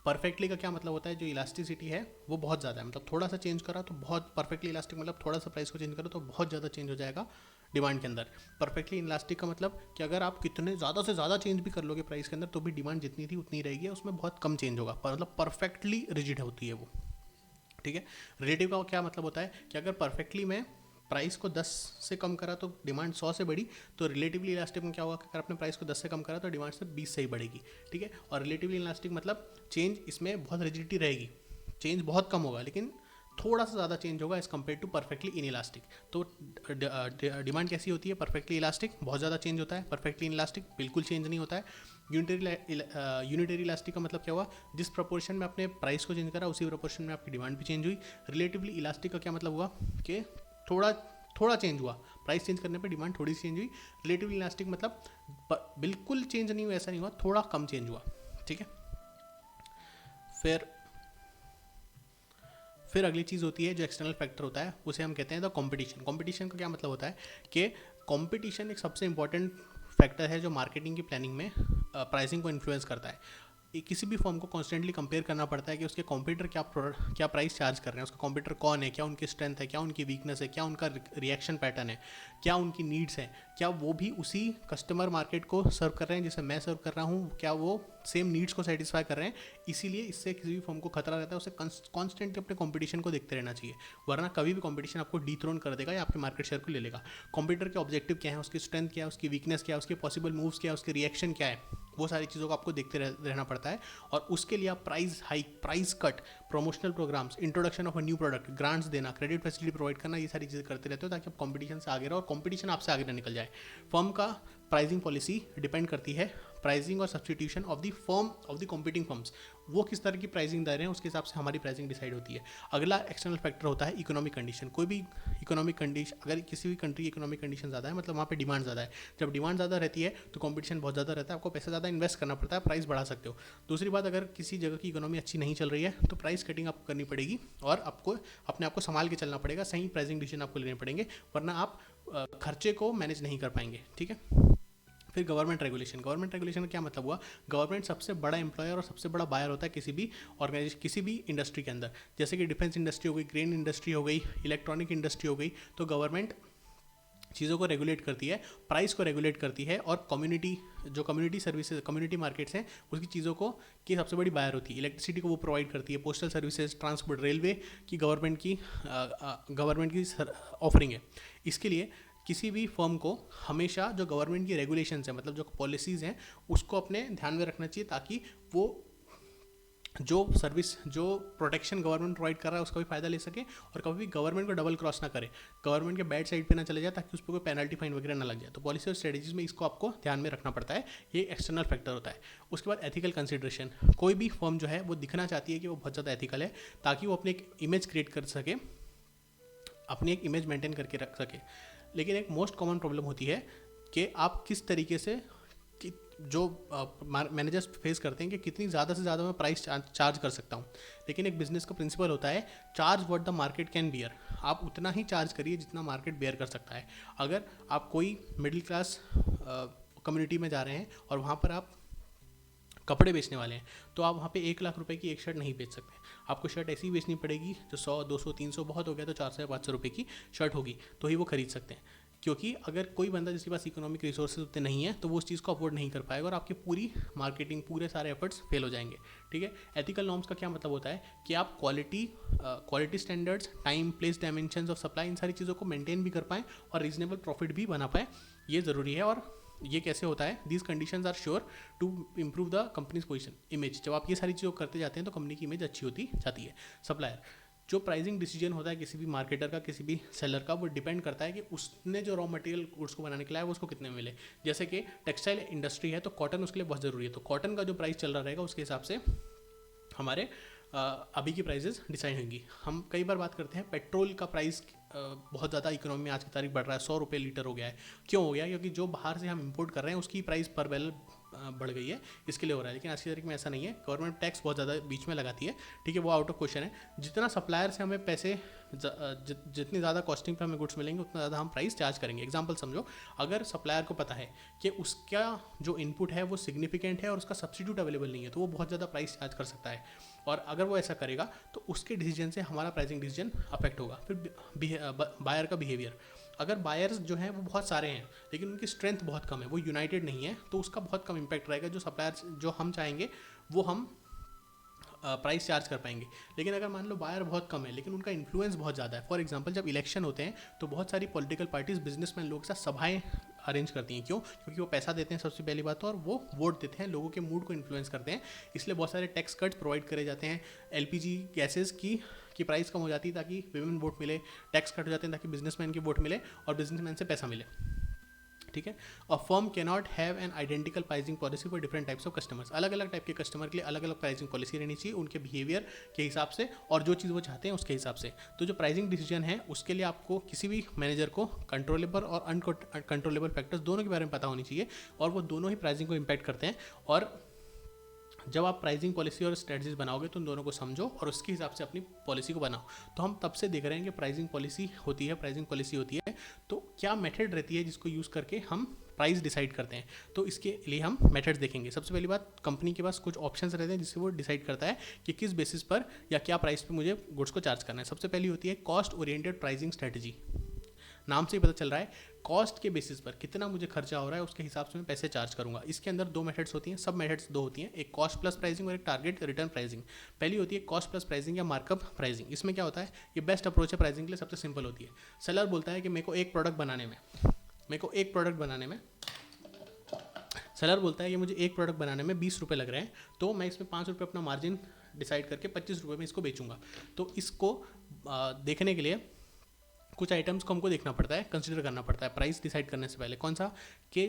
Speaker 1: परफेक्टली का क्या मतलब होता है, जो इलास्टिसिटी है वो बहुत ज़्यादा है, मतलब थोड़ा सा चेंज करा तो बहुत, परफेक्टली इलास्टिक मतलब थोड़ा सा प्राइस को चेंज करो तो बहुत ज़्यादा चेंज हो जाएगा डिमांड के अंदर। परफेक्टली इलास्टिक का मतलब कि अगर आप कितने ज़्यादा से ज़्यादा चेंज भी कर लोगे प्राइस के अंदर तो भी डिमांड जितनी थी उतनी रहेगी, उसमें बहुत कम चेंज होगा, मतलब परफेक्टली रिजिड होती है वो। ठीक है। रिलेटिव का क्या मतलब होता है कि अगर परफेक्टली में प्राइस को 10 से कम करा तो डिमांड 100 से बढ़ी, तो रिलेटिवली इलास्टिक में क्या होगा कि अगर आपने प्राइस को 10 से कम करा तो डिमांड सिर्फ 20 से ही बढ़ेगी। ठीक है। और रिलेटिवली इलास्टिक मतलब चेंज इसमें बहुत रिजिडिटी रहेगी, चेंज बहुत कम होगा लेकिन थोड़ा सा ज़्यादा चेंज होगा as compared to perfectly inelastic. तो डिमांड कैसी होती है, परफेक्टली इलास्टिक बहुत ज़्यादा चेंज होता है, परफेक्टली इन इलास्टिक बिल्कुल चेंज नहीं होता है। यूनिटरी इलास्टिक का मतलब क्या हुआ, जिस प्रोपोर्शन में आपने प्राइस को चेंज करा उसी प्रोपोर्शन में आपकी डिमांड भी चेंज हुई। रिलेटिवली इलास्टिक का क्या मतलब हुआ कि थोड़ा चेंज हुआ, प्राइस चेंज करने पे डिमांड थोड़ी सी चेंज हुई। रिलेटिवली इलास्टिक मतलब बिल्कुल चेंज नहीं हुआ, ऐसा नहीं हुआ, थोड़ा कम चेंज हुआ। ठीक है। फिर अगली चीज़ होती है जो एक्सटर्नल फैक्टर होता है, उसे हम कहते हैं द कंपटीशन। कंपटीशन का क्या मतलब होता है कि कंपटीशन एक सबसे इंपॉर्टेंट फैक्टर है जो मार्केटिंग की प्लानिंग में प्राइसिंग को इन्फ्लुएंस करता है। किसी भी फर्म को कॉन्स्टेंटली कंपेयर करना पड़ता है कि उसके कॉम्पिटिटर क्या प्राइस चार्ज कर रहे हैं, उसका कॉम्पिटिटर कौन है, क्या उनकी स्ट्रेंथ है, क्या उनकी वीकनेस है, क्या उनका रिएक्शन पैटर्न है, क्या उनकी नीड्स हैं, क्या वो भी उसी कस्टमर मार्केट को सर्व कर रहे हैं जैसे मैं सर्व कर रहा हूँ, क्या वो सेम नीड्स को सेटिस्फाई कर रहे हैं। इसीलिए इससे किसी भी फर्म को खतरा रहता है, उसे कॉन्स्टेंटली अपने कॉम्पिटिशन को देखते रहना चाहिए, वरना कभी भी कॉम्पिटिशन आपको डीथ्रोन कर देगा या आपके मार्केट शेयर को ले लेगा। कॉम्पिटिटर के ऑब्जेक्टिव क्या है, उसकी स्ट्रेंथ क्या है, उसकी वीकनेस क्या है, उसके पॉसिबल मूव्स क्या है, उसके रिएक्शन क्या है, वो सारी चीज़ों को आपको देखते रहना पड़ता है। और उसके लिए आप price hike, price cut, promotional programmes, introduction of a new product, grants देना, क्रेडिट फैसिलिटी प्रोवाइड करना, ये सारी चीज़ें करते रहते हो ताकि आप कंपटीशन से आगे रहो और कंपटीशन आपसे आगे ना निकल जाए। फर्म का प्राइसिंग पॉलिसी डिपेंड करती है प्राइसिंग और substitution of the firm of the competing firms, वो किस तरह की प्राइसिंग दे रहे हैं उसके हिसाब से हमारी प्राइसिंग डिसाइड होती है। अगला एक्सटर्नल फैक्टर होता है इकोनॉमिक कंडीशन। कोई भी इकोनॉमिक कंडीशन, अगर किसी भी कंट्री की इकोनॉमिक कंडीशन ज़्यादा है मतलब वहाँ पे डिमांड ज़्यादा है, जब डिमांड ज़्यादा रहती है तो कंपटीशन बहुत ज़्यादा रहता है, आपको पैसा ज़्यादा इन्वेस्ट करना पड़ता है, प्राइस बढ़ा सकते हो। दूसरी बात, अगर किसी जगह की इकोनॉमी अच्छी नहीं चल रही है तो प्राइस कटिंग आपको करनी पड़ेगी और आपको अपने आप को संभाल के चलना पड़ेगा, सही प्राइसिंग डिसीजन आपको लेने पड़ेंगे, वरना आप खर्चे को मैनेज नहीं कर पाएंगे। ठीक है। फिर गवर्नमेंट रेगुलेशन। गवर्नमेंट रेगुलेशन का क्या मतलब हुआ, गवर्नमेंट सबसे बड़ा एम्प्लॉयर और सबसे बड़ा बायर होता है किसी भी ऑर्गेनाइजेशन, किसी भी इंडस्ट्री के अंदर। जैसे कि डिफेंस इंडस्ट्री हो गई, ग्रेन इंडस्ट्री हो गई, इलेक्ट्रॉनिक इंडस्ट्री हो गई, तो गवर्नमेंट चीज़ों को रेगुलेट करती है, प्राइस को रेगुलेट करती है और कम्युनिटी सर्विसेज, कम्युनिटी मार्केट्स हैं उसकी चीज़ों को की सबसे बड़ी बायर होती है। इलेक्ट्रिसिटी को वो प्रोवाइड करती है, पोस्टल सर्विसेज, ट्रांसपोर्ट, रेलवे की गवर्नमेंट की ऑफरिंग है। इसके लिए किसी भी फर्म को हमेशा जो गवर्नमेंट की रेगुलेशंस हैं, मतलब जो पॉलिसीज़ हैं, उसको अपने ध्यान में रखना चाहिए ताकि वो जो सर्विस, जो प्रोटेक्शन गवर्नमेंट प्रोवाइड कर रहा है उसका भी फायदा ले सके और कभी भी गवर्नमेंट को डबल क्रॉस ना करे, गवर्नमेंट के बैड साइड पे ना चले जाए ताकि उस पर कोई पेनल्टी फाइन वगैरह ना लग जाए। तो पॉलिसी और स्ट्रेटजीज में इसको आपको ध्यान में रखना पड़ता है, ये एक्सटर्नल फैक्टर होता है। उसके बाद एथिकल कंसिडरेशन। कोई भी फर्म जो है वो दिखना चाहती है कि वो बहुत ज़्यादा एथिकल है ताकि वो अपनी एक इमेज क्रिएट कर सके, अपनी एक इमेज मेंटेन करके रख सके। लेकिन एक मोस्ट कॉमन प्रॉब्लम होती है कि आप किस तरीके से जो मैनेजर्स फेस करते हैं कि कितनी ज़्यादा से ज़्यादा मैं प्राइस चार्ज कर सकता हूँ। लेकिन एक बिजनेस का प्रिंसिपल होता है charge what the market can bear. आप उतना ही चार्ज करिए जितना मार्केट बेयर कर सकता है। अगर आप कोई मिडिल क्लास कम्युनिटी में जा रहे हैं और वहाँ पर आप कपड़े बेचने वाले हैं, तो आप वहाँ पे 1 लाख रुपए की एक शर्ट नहीं बेच सकते। आपको शर्ट ऐसी ही बेचनी पड़ेगी जो 100, 200, 300 बहुत हो गया तो 400 या 500 रुपये की शर्ट होगी, तो ही वो खरीद सकते हैं। क्योंकि अगर कोई बंदा जिसके पास इकोनॉमिक रिसोर्सेज उतने नहीं है तो वो उस चीज़ को अफोर्ड नहीं कर पाएगा और आपकी पूरी मार्केटिंग, पूरे सारे एफर्ट्स फेल हो जाएंगे। ठीक है। एथिकल नॉर्म्स का क्या मतलब होता है कि आप quality standards, time, place, dimensions of supply, इन सारी चीज़ों को मेंटेन भी कर पाएँ और रीजनेबल प्रॉफिट भी बना पाएँ, ये ज़रूरी है। और ये कैसे होता है? These conditions are sure to improve the company's position image. जब आप ये सारी चीज़ों करते जाते हैं तो कंपनी की इमेज अच्छी होती जाती है। सप्लायर, जो प्राइसिंग डिसीजन होता है किसी भी मार्केटर का, किसी भी सेलर का, वो डिपेंड करता है कि उसने जो रॉ मटेरियल गुड्स को बनाने के लिए है वो उसको कितने में मिले। जैसे कि टेक्सटाइल इंडस्ट्री है तो कॉटन उसके लिए बहुत ज़रूरी है, तो कॉटन का जो प्राइस चल रहा रहेगा उसके हिसाब से हमारे अभी की प्राइजेस डिसाइड होंगी। हम कई बार बात करते हैं पेट्रोल का प्राइस बहुत ज़्यादा इकोनॉमी में आज की तारीख बढ़ रहा है, 100 रुपये लीटर हो गया है। क्यों हो गया? क्योंकि जो बाहर से हम इंपोर्ट कर रहे हैं उसकी प्राइस पर बैरल बढ़ गई है, इसके लिए हो रहा है। लेकिन आज की तारीख में ऐसा नहीं है, गवर्नमेंट टैक्स बहुत ज़्यादा बीच में लगाती है। ठीक है, वो आउट ऑफ क्वेश्चन है। जितना सप्लायर से हमें पैसे, जितनी ज़्यादा कॉस्टिंग पे हमें गुड्स मिलेंगे उतना ज़्यादा हम प्राइस चार्ज करेंगे। एग्जांपल समझो, अगर सप्लायर को पता है कि उसका जो इनपुट है वो सिग्निफिकेंट है और उसका सब्सिट्यूट अवेलेबल नहीं है, तो वो बहुत ज़्यादा प्राइस चार्ज कर सकता है। और अगर वो ऐसा करेगा तो उसके डिसीजन से हमारा प्राइसिंग डिसीजन अफेक्ट होगा। फिर बायर का बिहेवियर, अगर बायर्स जो हैं वो बहुत सारे हैं लेकिन उनकी स्ट्रेंथ बहुत कम है, वो यूनाइटेड नहीं है, तो उसका बहुत कम इम्पैक्ट रहेगा। जो सप्लायर जो हम चाहेंगे वो हम प्राइस चार्ज कर पाएंगे। लेकिन अगर मान लो बायर बहुत कम है लेकिन उनका इन्फ्लुएंस बहुत ज़्यादा है, फॉर एग्जांपल जब इलेक्शन होते हैं तो बहुत सारी पॉलिटिकल पार्टीज बिजनेसमैन लोगों के साथ सभाएं अरेंज करती हैं। क्यों? क्योंकि वो पैसा देते हैं सबसे पहली बात, और वो वोट देते हैं, लोगों के मूड को इन्फ्लुएंस करते हैं। इसलिए बहुत सारे टैक्स कट्स प्रोवाइड करे जाते हैं। एलपीजी गैसेज की प्राइस कम हो जाती है ताकि विमेन वोट मिले, टैक्स कट हो जाते हैं ताकि बिजनेसमैन की वोट मिले और बिजनेसमैन से पैसा मिले। ठीक है। A firm can not have an identical pricing policy for different types of customers. अलग अलग टाइप के कस्टमर के लिए अलग अलग प्राइसिंग पॉलिसी रहनी चाहिए, उनके बिहेवियर के हिसाब से और जो चीज़ वो चाहते हैं उसके हिसाब से। तो जो प्राइसिंग डिसीजन है उसके लिए आपको किसी भी मैनेजर को कंट्रोलेबल और अनकंट्रोलेबल फैक्टर्स दोनों के बारे में पता होनी चाहिए, और वो दोनों ही प्राइसिंग को इम्पैक्ट करते हैं। और जब आप प्राइसिंग पॉलिसी और स्ट्रेटजीज बनाओगे तो उन दोनों को समझो और उसके हिसाब से अपनी पॉलिसी को बनाओ। तो हम तब से देख रहे हैं कि प्राइसिंग पॉलिसी होती है, तो क्या मेथड रहती है जिसको यूज़ करके हम प्राइस डिसाइड करते हैं। तो इसके लिए हम मेथड्स देखेंगे। सबसे पहली बात, कंपनी के पास कुछ ऑप्शंस रहते हैं जिससे वो डिसाइड करता है कि किस बेसिस पर या क्या प्राइस पे मुझे गुड्स को चार्ज करना है। सबसे पहली होती है कॉस्ट ओरिएंटेड प्राइसिंग स्ट्रेटजी। नाम से ही पता चल रहा है कॉस्ट के बेसिस पर कितना मुझे खर्चा हो रहा है उसके हिसाब से मैं पैसे चार्ज करूंगा। इसके अंदर दो मेथड्स होती हैं, सब मेथड्स दो होती हैं, एक कॉस्ट प्लस प्राइसिंग और एक टारगेट रिटर्न प्राइसिंग। पहली होती है कॉस्ट प्लस प्राइसिंग या मार्कअप प्राइसिंग। इसमें क्या होता है, ये बेस्ट अप्रोच है प्राइसिंग के लिए, सबसे सिंपल होती है। सेलर बोलता है कि मेरे को एक प्रोडक्ट बनाने में 20 रुपये लग रहे हैं, तो मैं इसमें 5 रुपये अपना मार्जिन डिसाइड करके 25 रुपये में इसको बेचूंगा। तो इसको देखने के लिए कुछ आइटम्स को हमको देखना पड़ता है, कंसिडर करना पड़ता है प्राइस डिसाइड करने से पहले। कौन सा? कि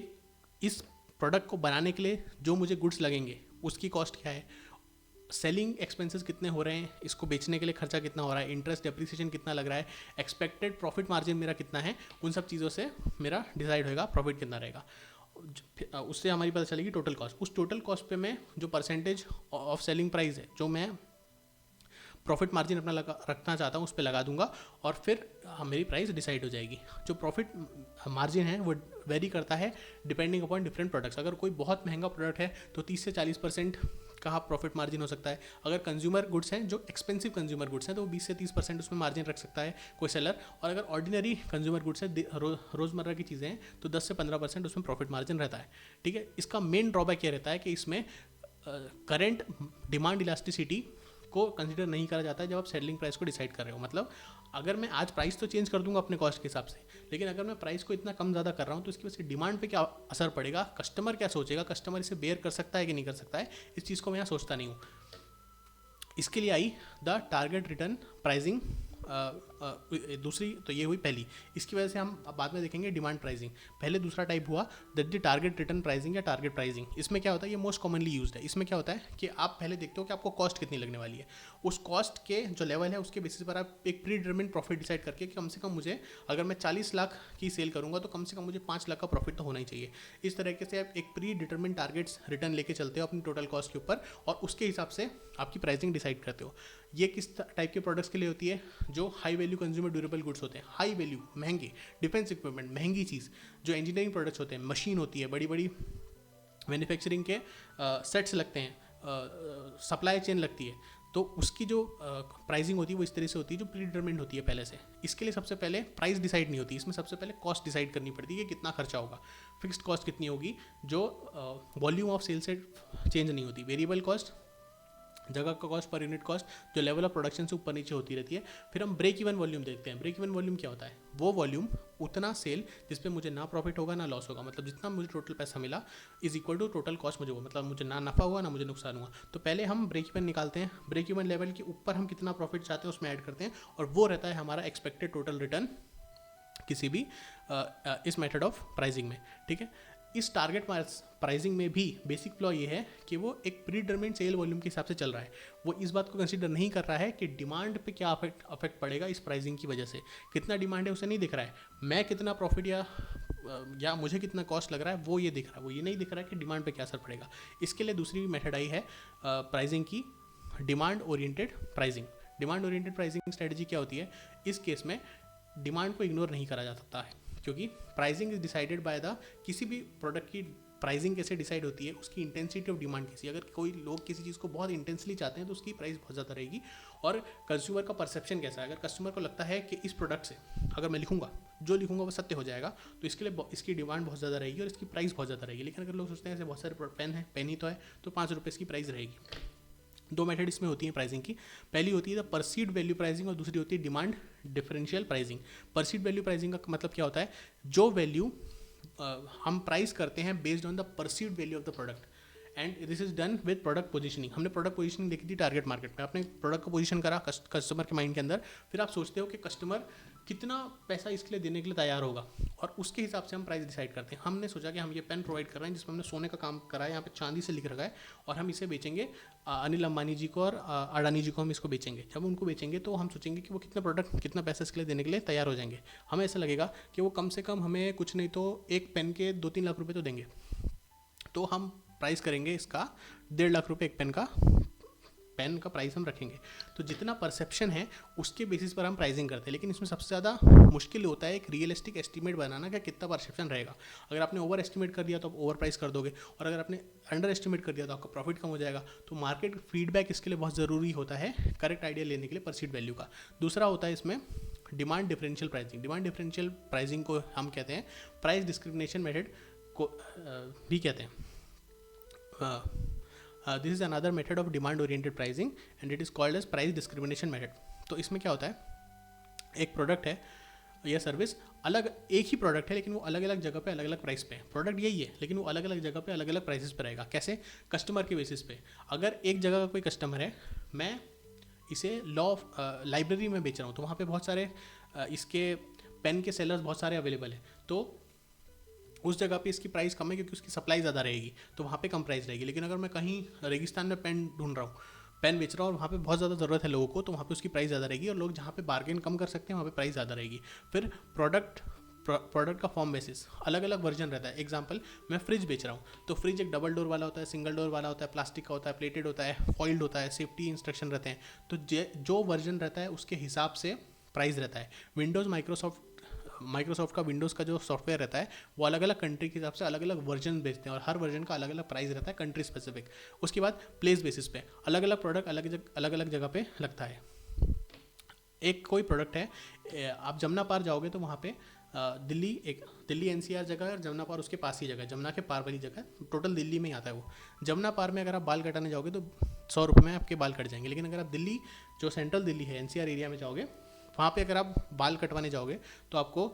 Speaker 1: इस प्रोडक्ट को बनाने के लिए जो मुझे गुड्स लगेंगे उसकी कॉस्ट क्या है, सेलिंग एक्सपेंसेस कितने हो रहे हैं, इसको बेचने के लिए खर्चा कितना हो रहा है, इंटरेस्ट डेप्रिसिएशन कितना लग रहा है, एक्सपेक्टेड प्रॉफिट मार्जिन मेरा कितना है, उन सब चीज़ों से मेरा डिसाइड होगा प्रॉफिट कितना रहेगा। उससे हमारी पता चलेगी टोटल कॉस्ट। उस टोटल कॉस्ट पे मैं जो परसेंटेज ऑफ सेलिंग प्राइस है, जो मैं प्रॉफिट मार्जिन अपना रखना चाहता हूँ, उस पर लगा दूंगा और फिर मेरी प्राइस डिसाइड हो जाएगी। जो प्रॉफिट मार्जिन है वो वेरी करता है डिपेंडिंग अपॉन डिफरेंट प्रोडक्ट्स। अगर कोई बहुत महंगा प्रोडक्ट है तो 30 से 40% का प्रॉफिट मार्जिन हो सकता है। अगर कंज्यूमर गुड्स हैं, जो एक्सपेंसिव कंज्यूमर गुड्स हैं, तो वो 20 से 30% उसमें मार्जिन रख सकता है कोई सेलर। और अगर ऑर्डिनरी कंज्यूमर गुड्स है, रोज़मर्रा की चीज़ें हैं, तो 10 से 15% उसमें प्रॉफिट मार्जिन रहता है। ठीक है। इसका मेन ड्रॉबैक ये रहता है कि इसमें करेंट डिमांड इलास्टिसिटी को कंसीडर नहीं करा जाता है जब आप सेलिंग प्राइस को डिसाइड कर रहे हो। मतलब अगर मैं आज प्राइस तो चेंज कर दूंगा अपने कॉस्ट के हिसाब से, लेकिन अगर मैं प्राइस को इतना कम ज़्यादा कर रहा हूँ तो इसकी वजह से डिमांड पे क्या असर पड़ेगा, कस्टमर क्या सोचेगा, कस्टमर इसे बेयर कर सकता है कि नहीं कर सकता है, इस चीज़ को मैं यहाँ सोचता नहीं हूँ। इसके लिए I the target return pricing दूसरी तो ये हुई पहली। इसकी वजह से हम अब बाद में देखेंगे डिमांड प्राइसिंग। पहले दूसरा टाइप हुआ that the target return pricing या टारगेट प्राइसिंग। इसमें क्या होता है, ये मोस्ट कॉमनली यूज्ड है। इसमें क्या होता है कि आप पहले देखते हो कि आपको कॉस्ट कितनी लगने वाली है, उस कॉस्ट के जो लेवल है उसके बेसिस पर आप एक प्री डिटरमिन्ड प्रॉफिट डिसाइड करके कि कम से कम मुझे, अगर मैं 40 लाख की सेल करूंगा तो कम से कम मुझे 5 लाख का प्रॉफिट तो होना ही चाहिए। इस तरीके से आप एक प्री डिटरमिन्ड टारगेट्स रिटर्न लेके चलते हो अपनी टोटल कॉस्ट के ऊपर, और उसके हिसाब से आपकी प्राइसिंग डिसाइड करते हो। ये किस टाइप के प्रोडक्ट्स के लिए होती है, जो high value consumer durable goods होते हैं, हाई वैल्यू महंगे डिफेंस इक्विपमेंट, महंगी चीज़, जो इंजीनियरिंग प्रोडक्ट्स होते हैं, मशीन होती है, बड़ी बड़ी मैन्युफैक्चरिंग के सेट्स लगते हैं, सप्लाई चेन लगती है, तो उसकी जो प्राइसिंग होती है वो इस तरह से होती है जो प्री डिटरमिन्ड होती है पहले से। इसके लिए सबसे पहले प्राइस डिसाइड नहीं होती, इसमें सबसे पहले कॉस्ट डिसाइड करनी पड़ती है कि कितना खर्चा होगा। फिक्स्ड कॉस्ट कितनी होगी जो वॉल्यूम ऑफ सेल से चेंज नहीं होती, वेरिएबल कॉस्ट, जगह का कॉस्ट, पर यूनिट कॉस्ट जो लेवल ऑफ प्रोडक्शन से ऊपर नीचे होती रहती है। फिर हम ब्रेक इवन वॉल्यूम देखते हैं। ब्रेक इवन वॉल्यूम क्या होता है, वो वॉल्यूम, उतना सेल जिस पे मुझे ना प्रॉफिट होगा ना लॉस होगा, मतलब जितना मुझे टोटल पैसा मिला is equal to total cost मुझे, मतलब मुझे ना नफा हुआ ना मुझे नुकसान हुआ। तो पहले हम ब्रेक इवन निकालते हैं, ब्रेक इवन लेवल के ऊपर हम कितना प्रॉफिट चाहते हैं उसमें ऐड करते हैं, और वो रहता है हमारा एक्सपेक्टेड टोटल रिटर्न किसी भी इस मेथड ऑफ प्राइसिंग में। ठीक है, इस टारगेट प्राइसिंग में भी बेसिक फ्लॉ ये है कि वो एक प्री डिटरमिन्ड सेल वॉल्यूम के हिसाब से चल रहा है। वो इस बात को कंसीडर नहीं कर रहा है कि डिमांड पे क्या अफेक्ट पड़ेगा इस प्राइसिंग की वजह से। कितना डिमांड है उसे नहीं दिख रहा है, मैं कितना प्रॉफिट या मुझे कितना कॉस्ट लग रहा है वो ये दिख रहा है, वो ये नहीं दिख रहा है कि डिमांड पे क्या असर पड़ेगा। इसके लिए दूसरी मेथड आई है प्राइसिंग की, demand oriented pricing. Demand oriented pricing strategy क्या होती है, इस केस में डिमांड को इग्नोर नहीं करा जा सकता है, क्योंकि pricing is decided by the, किसी भी प्रोडक्ट की प्राइसिंग कैसे डिसाइड होती है, उसकी इंटेंसिटी ऑफ डिमांड कैसी। अगर कोई लोग किसी चीज़ को बहुत इंटेंसली चाहते हैं तो उसकी प्राइस बहुत ज़्यादा रहेगी। और कंज्यूमर का परसेप्शन कैसा है, अगर कस्टमर को लगता है कि इस प्रोडक्ट से अगर मैं लिखूंगा, जो लिखूंगा वो सत्य हो जाएगा, तो इसके लिए इसकी डिमांड बहुत ज़्यादा रहेगी और इसकी प्राइस बहुत ज़्यादा रहेगी। लेकिन अगर लोग सोचते हैं ऐसे बहुत सारे पेन है, पेन ही तो है, तो 5 रुपये इसकी प्राइस रहेगी। दो मेथड इसमें होती है प्राइसिंग की, पहली होती है द परसीव्ड वैल्यू प्राइसिंग और दूसरी होती है demand differential pricing. Perceived value pricing का मतलब क्या होता है, जो वैल्यू हम प्राइस करते हैं based on the perceived value of the product, and this is done with product positioning. हमने प्रोडक्ट पोजीशनिंग देखी थी टारगेट मार्केट में, आपने प्रोडक्ट को पोजीशन करा कस्टमर के माइंड के अंदर, फिर आप सोचते हो कि कस्टमर कितना पैसा इसके लिए देने के लिए तैयार होगा, और उसके हिसाब से हम प्राइस डिसाइड करते हैं। हमने सोचा कि हम ये पेन प्रोवाइड कर रहे हैं जिसमें हमने सोने का काम करा है, यहाँ पे चांदी से लिख रखा है, और हम इसे बेचेंगे अनिल अंबानी जी को और अडानी जी को हम इसको बेचेंगे। जब उनको बेचेंगे तो हम सोचेंगे कि वो कितना पैसा इसके लिए देने के लिए तैयार हो जाएंगे। हमें ऐसा लगेगा कि वो कम से कम हमें कुछ नहीं तो एक पेन के 2-3 लाख रुपये तो देंगे, तो हम प्राइस करेंगे इसका 1.5 लाख रुपये, एक पेन का प्राइस हम रखेंगे। तो जितना परसेप्शन है उसके बेसिस पर हम प्राइसिंग करते हैं। लेकिन इसमें सबसे ज़्यादा मुश्किल होता है एक रियलिस्टिक एस्टीमेट बनाना कि कितना परसेप्शन रहेगा। अगर आपने ओवर एस्टिमेट कर दिया तो आप ओवर प्राइस कर दोगे, और अगर आपने अंडर एस्टिमेट कर दिया तो आपका प्रॉफिट कम हो जाएगा। तो मार्केट फीडबैक इसके लिए बहुत ज़रूरी होता है करेक्ट आइडिया लेने के लिए परसीव्ड वैल्यू का। दूसरा होता है इसमें demand differential pricing. Demand differential pricing को हम कहते हैं प्राइस डिस्क्रिमिनेशन मेथड को भी कहते हैं। This is another method of demand oriented pricing and it is called as price discrimination method. तो इसमें क्या होता है, एक प्रोडक्ट है या सर्विस, अलग एक ही प्रोडक्ट है लेकिन वो अलग अलग जगह पे अलग अलग प्राइस पे है। प्रोडक्ट यही है लेकिन वो अलग अलग जगह पे अलग अलग प्राइसेस पे रहेगा। कैसे, कस्टमर के बेसिस पे। अगर एक जगह का कोई कस्टमर है, मैं इसे लॉ लाइब्रेरी में बेच रहा हूँ, तो वहाँ पे बहुत सारे इसके पेन के सेलर्स बहुत सारे अवेलेबल हैं, तो उस जगह पे इसकी प्राइस कम है क्योंकि उसकी सप्लाई ज़्यादा रहेगी, तो वहाँ पे कम प्राइस रहेगी। लेकिन अगर मैं कहीं रेगिस्तान में पेन ढूंढ रहा हूँ, पेन बेच रहा हूँ और वहाँ पे बहुत ज़्यादा ज़रूरत है लोगों को, तो वहाँ पे उसकी प्राइस ज़्यादा रहेगी, और लोग जहाँ पे बार्गेन कम कर सकते हैं वहाँ पे प्राइस ज़्यादा रहेगी। फिर प्रोडक्ट का फॉर्म बेसिस अलग अलग वर्जन रहता है। एग्जांपल, मैं फ्रिज बेच रहा हूँ, तो फ्रिज एक डबल डोर वाला होता है, सिंगल डोर वाला होता है, प्लास्टिक का होता है, प्लेटेड होता है, फॉइल्ड होता है, सेफ्टी इंस्ट्रक्शन रहते हैं। तो जो वर्जन रहता है उसके हिसाब से प्राइस रहता है। माइक्रोसॉफ्ट का विंडोज़ का जो सॉफ्टवेयर रहता है वो अलग अलग कंट्री के हिसाब से अलग अलग वर्जन बेचते हैं, और हर वर्जन का अलग अलग प्राइस रहता है कंट्री स्पेसिफिक। उसके बाद प्लेस बेसिस पे अलग अलग प्रोडक्ट अलग अलग जगह पे लगता है। एक कोई प्रोडक्ट है, आप जमुना पार जाओगे तो वहाँ पे दिल्ली NCR जगह है और जमुना पार उसके पास ही जगह है, जमुना के पार वाली जगह, टोटल दिल्ली में ही आता है वो। जमुना पार में अगर आप बाल कटाने जाओगे तो 100 रुपये में आपके बाल कट जाएंगे। लेकिन अगर आप दिल्ली जो सेंट्रल दिल्ली है NCR एरिया में जाओगे, वहाँ पे अगर आप बाल कटवाने जाओगे तो आपको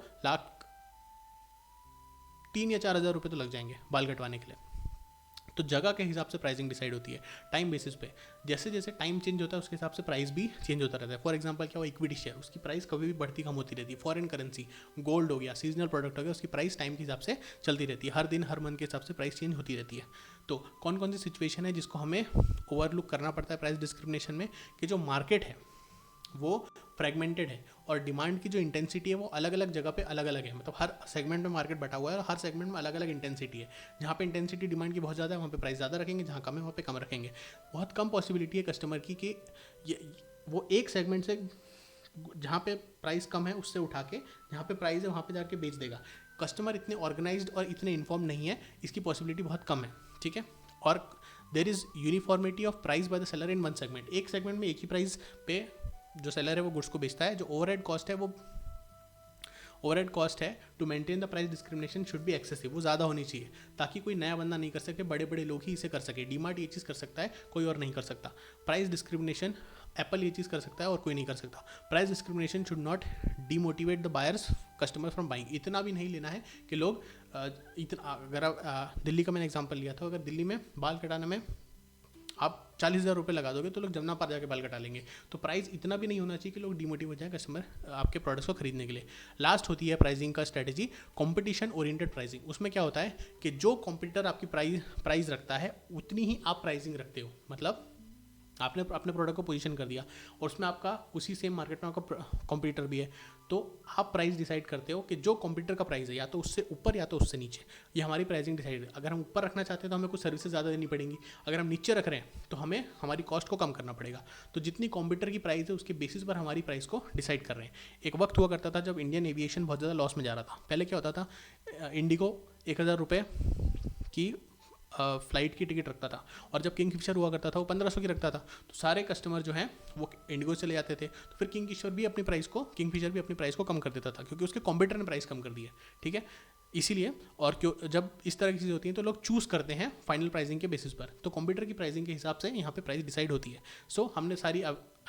Speaker 1: 3 या 4 हज़ार रुपये तो लग जाएंगे बाल कटवाने के लिए। तो जगह के हिसाब से प्राइसिंग डिसाइड होती है, टाइम बेसिस पे। जैसे जैसे टाइम चेंज होता है उसके हिसाब से प्राइस भी चेंज होता रहता है। फॉर एग्जांपल क्या हुआ, इक्विटी शेयर, उसकी प्राइस कभी भी बढ़ती कम होती रहती है। फॉरेन करेंसी, गोल्ड हो गया, सीजनल प्रोडक्ट हो गया, उसकी प्राइस टाइम के हिसाब से चलती रहती है। हर दिन हर मंथ के हिसाब से प्राइस चेंज होती रहती है। तो कौन कौन सी सिचुएशन है जिसको हमें ओवरलुक करना पड़ता है प्राइस डिस्क्रिमिनेशन में, कि जो मार्केट है वो फ्रेगमेंटेड है और डिमांड की जो इंटेंसिटी है वो अलग अलग जगह पे अलग अलग है। मतलब हर सेगमेंट में मार्केट बटा हुआ है और हर सेगमेंट में अलग अलग इंटेंसिटी है। जहाँ पे इंटेंसिटी डिमांड की बहुत ज़्यादा है वहाँ पे प्राइस ज़्यादा रखेंगे, जहाँ कम है वहाँ पे कम रखेंगे। बहुत कम पॉसिबिलिटी है कस्टमर की कि वो एक सेगमेंट से जहाँ पे प्राइस कम है उससे उठा के जहाँ पे प्राइस है वहाँ पे जाके बेच देगा। कस्टमर इतने ऑर्गेनाइज्ड और इतने इन्फॉर्म नहीं है, इसकी पॉसिबिलिटी बहुत कम है। ठीक है। और there is uniformity of price by the seller in one segment. एक सेगमेंट में एक ही प्राइस पे जो सेलर है वो गुड्स को बेचता है। जो ओवरहेड कॉस्ट है to maintain the price discrimination should be excessive, वो ज़्यादा होनी चाहिए ताकि कोई नया बंदा नहीं कर सके, बड़े बड़े लोग ही इसे कर सके। डीमार्ट ये चीज़ कर सकता है, कोई और नहीं कर सकता। प्राइस डिस्क्रिमिनेशन एप्पल ये चीज़ कर सकता है और कोई नहीं कर सकता। Price discrimination should not demotivate the buyers customer from buying. इतना भी नहीं लेना है कि लोग इतना, अगर आप दिल्ली का मैंने एग्जांपल लिया था, अगर दिल्ली में बाल कटाने में आप 40,000 रुपये लगा दोगे तो लोग जमुना पार जाके बाल कटा लेंगे। तो प्राइस इतना भी नहीं होना चाहिए कि लोग डिमोटिव हो जाए कस्टमर आपके प्रोडक्ट्स को खरीदने के लिए। लास्ट होती है प्राइसिंग का स्ट्रेटेजी, कंपटीशन ओरिएंटेड प्राइसिंग। उसमें क्या होता है कि जो कॉम्पिटिटर आपकी प्राइस रखता है उतनी ही आप प्राइसिंग रखते हो। मतलब आपने अपने प्रोडक्ट को पोजीशन कर दिया और उसमें आपका उसी सेम मार्केट में आपका कॉम्पिटिटर भी है, तो आप प्राइस डिसाइड करते हो कि जो कॉम्पिटिटर का प्राइस है या तो उससे ऊपर या तो उससे नीचे, ये हमारी प्राइसिंग डिसाइड है। अगर हम ऊपर रखना चाहते हैं तो हमें कुछ सर्विसेज ज़्यादा देनी पड़ेंगी, अगर हम नीचे रख रहे हैं तो हमें हमारी कॉस्ट को कम करना पड़ेगा। तो जितनी कॉम्पिटिटर की प्राइस है उसके बेसिस पर हमारी प्राइस को डिसाइड कर रहे हैं। एक वक्त हुआ करता था जब इंडियन एविएशन बहुत ज़्यादा लॉस में जा रहा था। पहले क्या होता था, इंडिगो 1,000 रुपये की फ्लाइट की टिकट रखता था और जब किंगफिशर हुआ करता था वो 1500 की रखता था। तो सारे कस्टमर जो हैं वो इंडिगो चले जाते थे। तो फिर किंगफिशर भी अपनी प्राइस को कम कर देता था क्योंकि उसके कॉम्पिटिटर ने प्राइस कम कर दी है। ठीक है, इसीलिए। और क्यों, जब इस तरह की चीज़ें होती हैं तो लोग चूज़ करते हैं फाइनल प्राइसिंग के बेसिस पर। तो कॉम्पिटिटर की प्राइसिंग के हिसाब से यहाँ पे प्राइस डिसाइड होती है। सो हमने सारी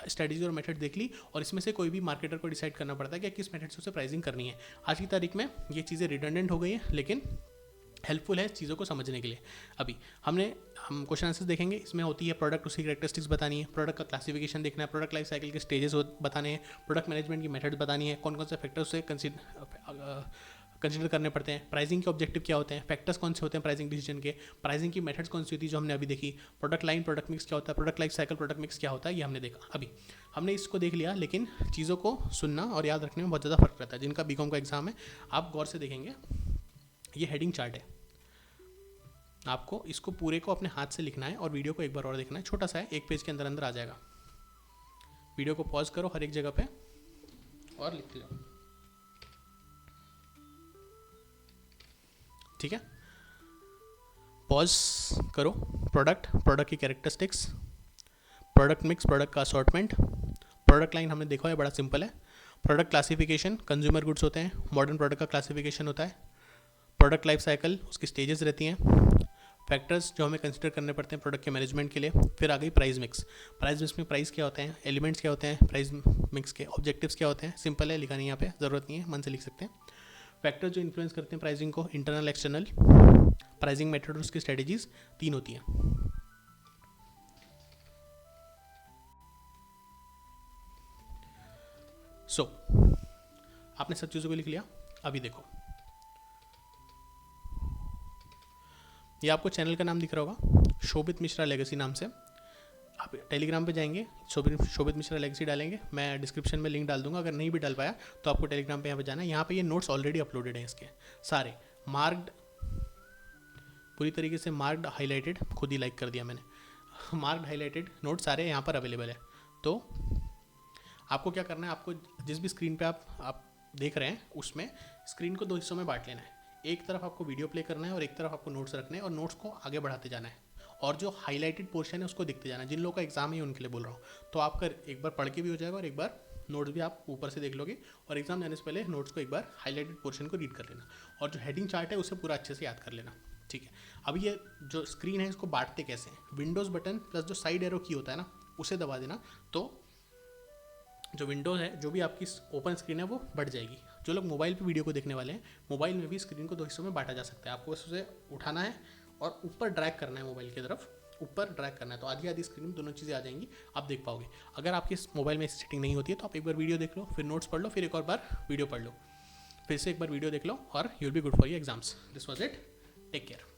Speaker 1: स्ट्रेटजी और मेथड देख ली और इसमें से कोई भी मार्केटर को डिसाइड करना पड़ता है कि किस मेथड से उसे प्राइसिंग करनी है। आज की तारीख में ये चीज़ें रिडंडेंट हो गई हैं लेकिन हेल्पफुल है चीज़ों को समझने के लिए। अभी हम क्वेश्चन आंसर्स देखेंगे। इसमें होती है प्रोडक्ट, उसकी कैरेक्टरिस्टिक्स बतानी है, प्रोडक्ट का क्लासिफिकेशन देखना है, प्रोडक्ट लाइफ साइकिल के स्टेजेस बताने हैं, प्रोडक्ट मैनेजमेंट की मेथड्स बतानी है, कौन कौन से फैक्टर्स से कंसिडर करने पड़ते हैं, प्राइसिंग के ऑब्जेक्टिव क्या होते हैं, फैक्टर्स कौन से होते हैं प्राइसिंग डिसीजन के, प्राइसिंग की मेथड्स कौन सी होती है जो हमने अभी देखी, प्रोडक्ट लाइन, प्रोडक्ट मिक्स क्या होता है, product life cycle, product mix क्या होता है, ये हमने देखा। अभी हमने इसको देख लिया, लेकिन चीज़ों को सुनना और याद रखने में बहुत ज़्यादा फर्क रहता है। जिनका बीकॉम का एग्जाम है आप गौर से देखेंगे, ये हेडिंग चार्ट है। आपको इसको पूरे को अपने हाथ से लिखना है और वीडियो को एक बार और देखना है। छोटा सा है, एक पेज के अंदर अंदर आ जाएगा। वीडियो को पॉज करो हर एक जगह पे और लिख लो। ठीक है, पॉज करो। प्रोडक्ट की कैरेक्टरिस्टिक्स, प्रोडक्ट मिक्स, प्रोडक्ट का असॉर्टमेंट, प्रोडक्ट लाइन हमने देखा है, बड़ा सिंपल है। प्रोडक्ट क्लासिफिकेशन, कंज्यूमर गुड्स होते हैं, मॉडर्न प्रोडक्ट का क्लासिफिकेशन होता है। प्रोडक्ट लाइफ साइकिल, उसकी स्टेजेस रहती हैं। फैक्टर्स जो हमें कंसिडर करने पड़ते हैं प्रोडक्ट के मैनेजमेंट के लिए। फिर आ गई प्राइस मिक्स। प्राइस मिक्स में प्राइस क्या होते हैं, एलिमेंट्स क्या होते हैं प्राइस मिक्स के, ऑब्जेक्टिव्स क्या होते हैं, सिंपल है, लिखा नहीं यहाँ पे, ज़रूरत नहीं है, मन से लिख सकते हैं। फैक्टर्स जो इन्फ्लुएंस करते हैं प्राइसिंग को, इंटरनल एक्सटर्नल। प्राइसिंग मेथड और उसकी स्ट्रेटेजीज 3 होती हैं। आपने सब चीज़ों को लिख लिया। अभी देखो, ये आपको चैनल का नाम दिख रहा होगा, शोभित मिश्रा लेगेसी नाम से। आप टेलीग्राम पे जाएंगे, शोभित मिश्रा लेगेसी डालेंगे, मैं डिस्क्रिप्शन में लिंक डाल दूंगा। अगर नहीं भी डाल पाया तो आपको टेलीग्राम पे यहाँ पे जाना है। यहाँ पे ये नोट्स ऑलरेडी अपलोडेड हैं, इसके सारे मार्क्ड, पूरी तरीके से मार्क्ड, हाईलाइटेड, खुद ही लाइक कर दिया मैंने। मार्क्ड हाईलाइटेड नोट्स सारे यहाँ पर अवेलेबल है। तो आपको क्या करना है, आपको जिस भी स्क्रीन पे आप देख रहे हैं उसमें स्क्रीन को 2 हिस्सों में बांट लेना है। एक तरफ आपको वीडियो प्ले करना है और एक तरफ आपको नोट्स रखने हैं और नोट्स को आगे बढ़ाते जाना है और जो हाईलाइटेड पोर्शन है उसको दिखते जाना है। जिन लोगों का एग्जाम है उनके लिए बोल रहा हूँ, तो आपका एक बार पढ़ के भी हो जाएगा और एक बार नोट्स भी आप ऊपर से देख लोगे और एग्जाम जाने से पहले नोट्स को एक बार हाईलाइटेड पोर्शन को रीड कर लेना और जो हेडिंग चार्ट है उसे पूरा अच्छे से याद कर लेना। ठीक है, अब ये जो स्क्रीन है इसको बांटते कैसे हैं, विंडोज़ बटन प्लस जो साइड एरो की होता है ना उसे दबा देना, तो जो विंडोज़ है, जो भी आपकी ओपन स्क्रीन है वो बढ़ जाएगी। जो लोग मोबाइल पे वीडियो को देखने वाले हैं, मोबाइल में भी स्क्रीन को 2 हिस्सों में बांटा जा सकता है। आपको बस उसे उठाना है और ऊपर ड्रैग करना है मोबाइल की तरफ, ऊपर ड्रैग करना है, तो आधी आधी स्क्रीन में दोनों चीज़ें आ जाएंगी, आप देख पाओगे। अगर आपके मोबाइल में ऐसी सेटिंग नहीं होती है तो आप एक बार वीडियो देख लो, फिर नोट्स पढ़ लो, फिर एक और बार वीडियो पढ़ लो, फिर से एक बार वीडियो देख लो, और you will be good for your exams. This was it, take care.